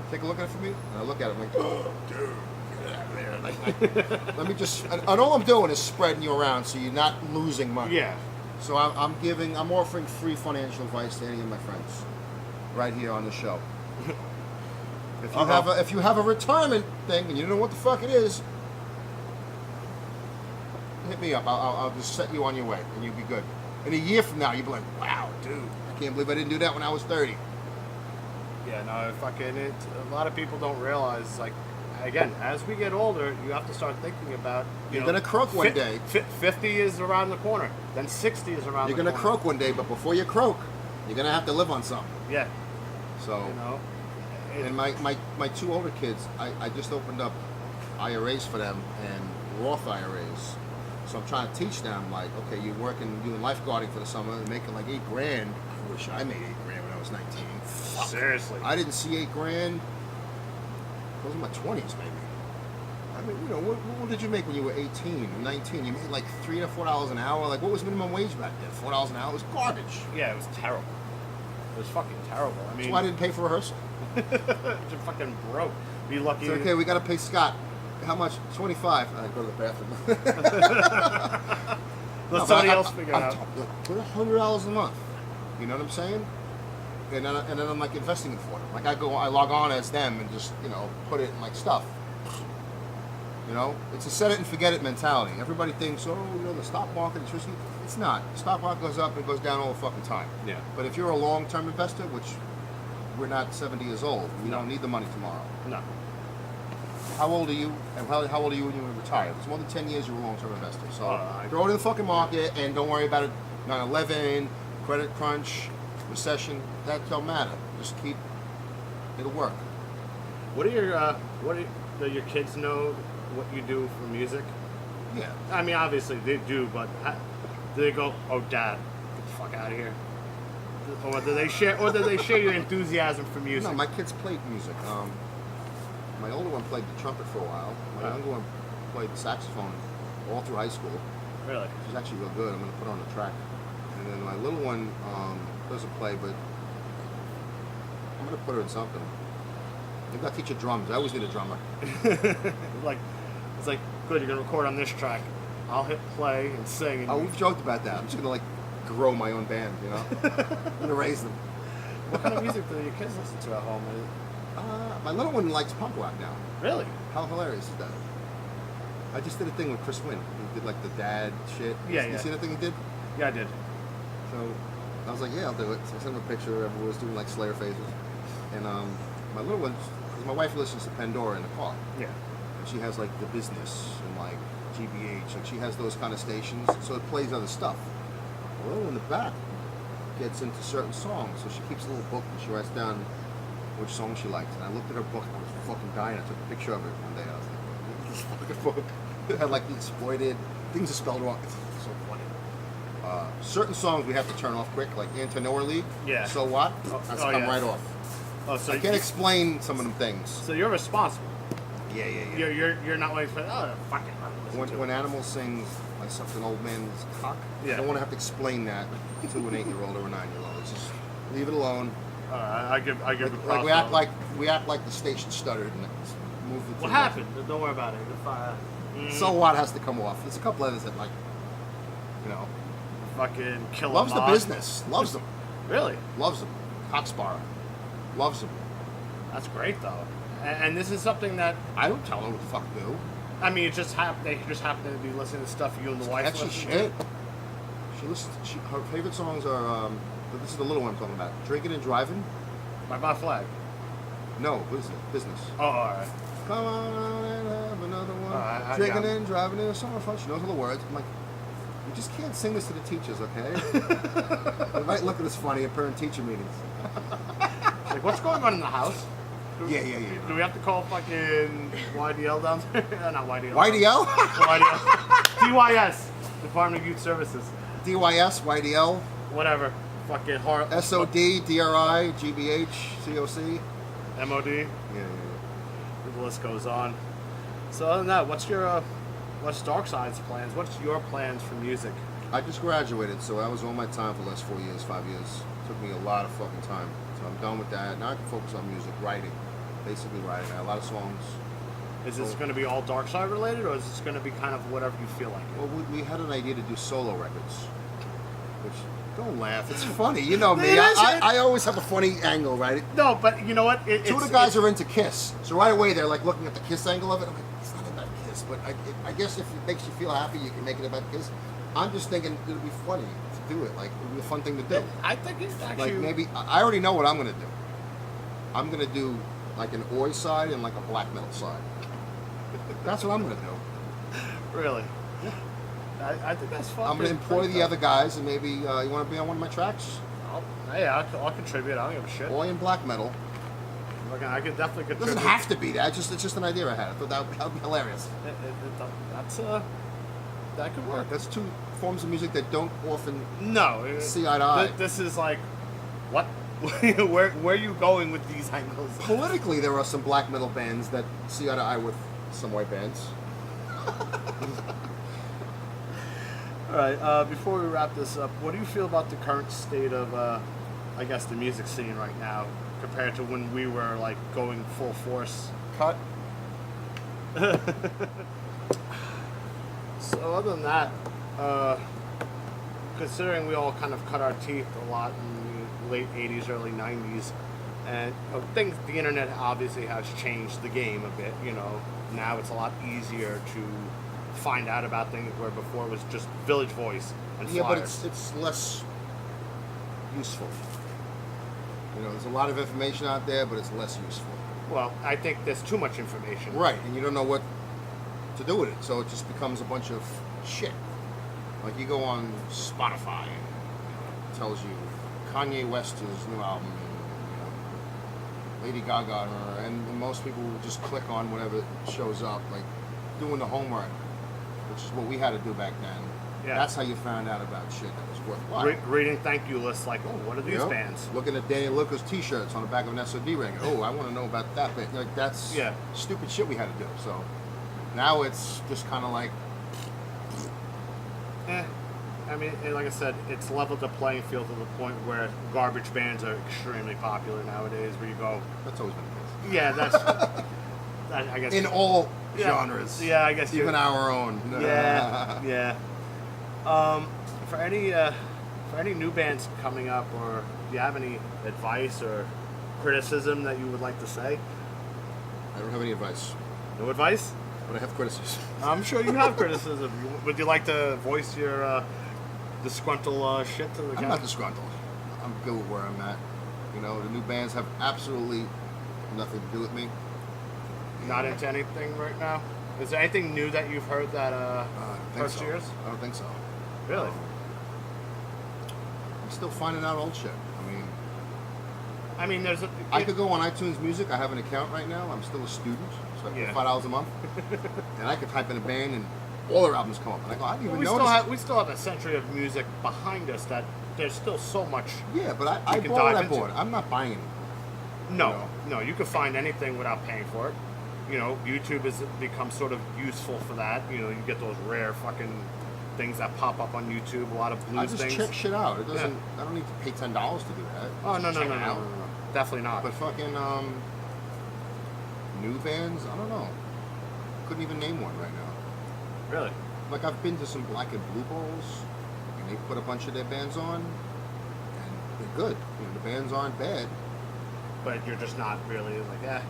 take a look at it for me. And I look at it, I'm like, oh, dude, get out of there. Let me just, and all I'm doing is spreading you around so you're not losing money. Yeah. So I'm offering free financial advice to any of my friends right here on the show. If you have a retirement thing and you don't know what the fuck it is, hit me up. I'll just set you on your way and you'll be good. In a year from now, you'll be like, wow, dude, I can't believe I didn't do that when I was 30. Yeah, no, a lot of people don't realize, again, as we get older, you have to start thinking about, You're going to croak one day. 50 is around the corner. Then 60 is around the corner. You're going to croak one day, but before you croak, you're going to have to live on something. Yeah. So, and my 2 older kids, I just opened up IRAs for them and Roth IRAs. So I'm trying to teach them, okay, you're doing lifeguarding for the summer and making $8,000. I wish I made $8,000 when I was 19. Fuck. Seriously. I didn't see $8,000. Those were my 20s, maybe. I mean, what did you make when you were 18 or 19? You made $3 to $4 an hour. What was minimum wage back then? $4 an hour? It was garbage. Yeah, it was terrible. It was fucking terrible. That's why I didn't pay for rehearsal. You're fucking broke. Be lucky. It's okay, we got to pay Scott. How much? 25. I go to the bathroom. Let somebody else figure it out. Put $100 a month. You know what I'm saying? And then I'm investing it for them. I log on as them and just put it in stuff. It's a set it and forget it mentality. Everybody thinks, the stock market is risky. It's not. The stock market goes up and goes down all the fucking time. Yeah. But if you're a long-term investor, which we're not 70 years old, we don't need the money tomorrow. No. how old are you? And how old are you when you retire? If it's more than 10 years, you're a long-term investor. So I- throw it in the fucking market and don't worry about it. 9/11, credit crunch, recession, that don't matter. Just keep, it'll work. What do your kids know what you do for music? Yeah. I mean, obviously they do, but do they go, "Oh, Dad, get the fuck out of here," or do they share your enthusiasm for music? No, my kids played music. My older one played the trumpet for a while. My younger one played the saxophone all through high school. Really? She's actually real good. I'm going to put her on the track. And then my little one doesn't play, but I'm going to put her in something. Maybe I'll teach her drums. I always need a drummer. It's like, good, you're gonna record on this track. I'll hit play and sing. And We've joked about that. I'm just going to grow my own band, you know? I'm going to raise them. What kind of music do your kids listen to at home? My little one likes punk rock now. Really? How hilarious is that? I just did a thing with Chris Wynn. He did the dad shit. Yeah, You yeah. see that thing he did? Yeah, I did. So I was like, yeah, I'll do it. So I sent him a picture. Everyone was doing Slayer phases. And my little one, because my wife listens to Pandora in the car. Yeah. And she has the business and GBH. She has those kind of stations. So it plays other stuff. The little one in the back gets into certain songs. So she keeps a little book and she writes down which song she likes. And I looked at her book and I was fucking dying. I took a picture of it one day. I was like, this fucking book. It had the exploited, things are spelled wrong. It's so funny. Certain songs we have to turn off quick, like Anti-Nowhere League. Yeah. So what? That's come right off. Oh, so I can't explain some of them things. So you're responsible. Yeah. You're not like, oh, fuck it. I'm listening to When it. Animal sings something old man's cock, Yeah. I don't want to have to explain that to an 8-year-old or a 9-year-old. It's just leave it alone. I give you props. We act like the station stuttered and move the. What happened? Don't worry about it. If So what has to come off? There's a couple others that fucking kill loves a the moth. business, loves them, Really? loves them. Cocksparrow, loves them. That's great though. And this is something that I don't tell her what the fuck to do. I mean, it just they just happen to be listening to stuff you and the wife That's listen just to. shit. She listens. Her favorite songs are. This is the little one I'm talking about. Drinking and driving. My Black Flag. No, business. Oh, all right. Come on and have another one. I Drinking got it. and driving in the summer fun. She knows all the words. I'm like, you just can't sing this to the teachers, okay? They might look at us funny at parent-teacher meetings. Like, what's going on in the house? Yeah. Do we have to call fucking YDL down there? Not YDL. YDL? YDL. DYS. Department of Youth Services. DYS, YDL, Whatever. Fucking SOD, DRI, GBH, COC. MOD. Yeah. The list goes on. So other than that, what's Darkside's plans? What's your plans for music? I just graduated, so that was all my time for the last 4 years, 5 years. Took me a lot of fucking time. So I'm done with that. Now I can focus on music, writing. Basically writing. I have a lot of songs. Is this going to be all Darkside related, or is this going to be kind of whatever you feel like? Well, we had an idea to do solo records. Which, don't laugh, it's funny. You know me. It is. I always have a funny angle, right? No, but you know what? Two of the guys are into Kiss. So right away they're looking at the Kiss angle of it. I'm like, it's not about Kiss. But I guess if it makes you feel happy, you can make it about Kiss. I'm just thinking it would be funny to do it. Like, it would be a fun thing to do. I think it's actually... Like, maybe, I already know what I'm going to do. I'm going to do, an Oi side and, a black metal side. That's what I'm going to do. Really? Yeah. I think that's fun. I'm going to employ the other guys, and maybe, you want to be on one of my tracks? I'll contribute. I don't give a shit. Oi and black metal. I can definitely It contribute. doesn't have to be that. It's just an idea I had. I thought that would be hilarious. That could work. That's two forms of music that don't often No. see eye to eye. This is like, what? where are you going with these angles? Politically, there are some black metal bands that see eye to eye with some white bands. All right. Before we wrap this up, what do you feel about the current state of, I guess, the music scene right now compared to when we were going full force? Cut. So other than that, considering we all kind of cut our teeth a lot in the late 80s, early 90s, and the internet obviously has changed the game a bit, now it's a lot easier to find out about things where before it was just Village Voice and Yeah, flyers. but it's less useful. There's a lot of information out there, but it's less useful. Well, I think there's too much information. Right, and you don't know what to do with it, so it just becomes a bunch of shit. Like you go on Spotify and it tells you Kanye West's new album and Lady Gaga, and most people will just click on whatever shows up, like doing the homework, which is what we had to do back then. Yeah. That's how you found out about shit that was worthwhile. Reading thank you lists like, oh, what are these bands? Looking at Daniel Lucas t-shirts on the back of an SOD record. Oh, I want to know about that band. Like that's stupid shit we had to do. So now it's just kind of like, I mean, like I said, it's leveled the playing field to the point where garbage bands are extremely popular nowadays. Where you go, that's always been the case. Yeah, that's. I guess in all genres. Yeah, I guess even our own. Yeah. For any new bands coming up, or do you have any advice or criticism that you would like to say? I don't have any advice. No advice? But I have criticism. I'm sure you have criticism. Would you like to voice your disgruntled shit to the camera? I'm not disgruntled. I'm good with where I'm at. You know, the new bands have absolutely nothing to do with me. Not into anything right now? Is there anything new that you've heard that first so. years? I don't think so. Really? I'm still finding out old shit. I mean, there's I could go on iTunes Music. I have an account right now. I'm still a student, so I pay $5 a month, and I could type in a band and all their albums come up. And I go, I didn't even notice. We still have a century of music behind us that there's still so much. Yeah, but I bought what I bought. I'm not buying it. No, you can find anything without paying for it. You know, YouTube has become sort of useful for that. You know, you get those rare fucking things that pop up on YouTube. A lot of blues things. I just check shit out. It doesn't. I don't need to pay $10 to do that. Oh no. Definitely not. But fucking new bands, I don't know. Couldn't even name one right now. Really? Like I've been to some Black and Blue Balls, and they put a bunch of their bands on, and they're good. You know, the bands aren't bad. But you're just not really like,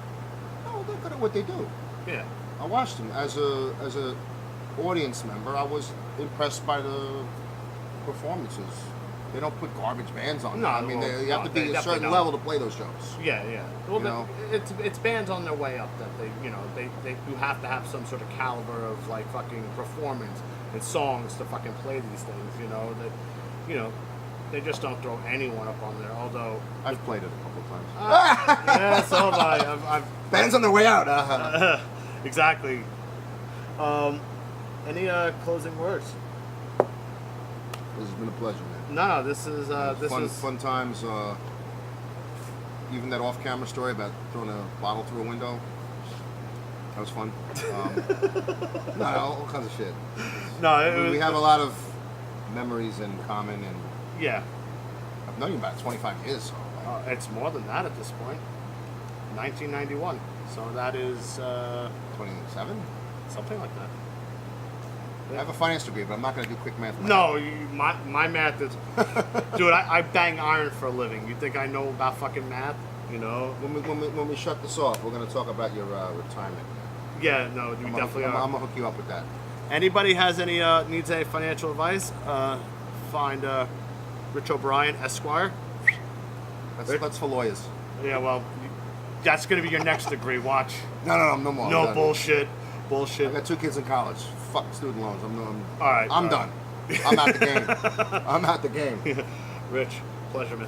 No, they're good at what they do. Yeah. I watched them as a audience member. I was impressed by the performances. They don't put garbage bands on. No, I mean, you have to be a certain level to play those shows. Yeah. Well, it's bands on their way up that they you have to have some sort of caliber of like fucking performance and songs to fucking play these things. They just don't throw anyone up on there. Although I've played it a couple of times. Yeah, so have I. I've bands on their way out. Exactly. Any closing words? This has been a pleasure, man. No, this is fun times. Even that off-camera story about throwing a bottle through a window. That was fun. No, all kinds of shit. No, we have a lot of memories in common, and yeah, I've known you about 25 years. So it's more than that at this point. 1991. So that is 27, something like that. I have a finance degree, but I'm not going to do quick math. No, my math is... Dude, I bang iron for a living. You think I know about fucking math? You know? When we shut this off, we're going to talk about your retirement. Yeah, no, we definitely are. I'm going to hook you up with that. Anybody has needs any financial advice, find Rich O'Brien, Esquire. That's for lawyers. Yeah, well, that's going to be your next degree. Watch. No more. No bullshit. Bullshit. I got 2 kids in college. Fuck student loans. All right. I'm done. I'm out the game. I'm out the game. Rich, pleasure, man.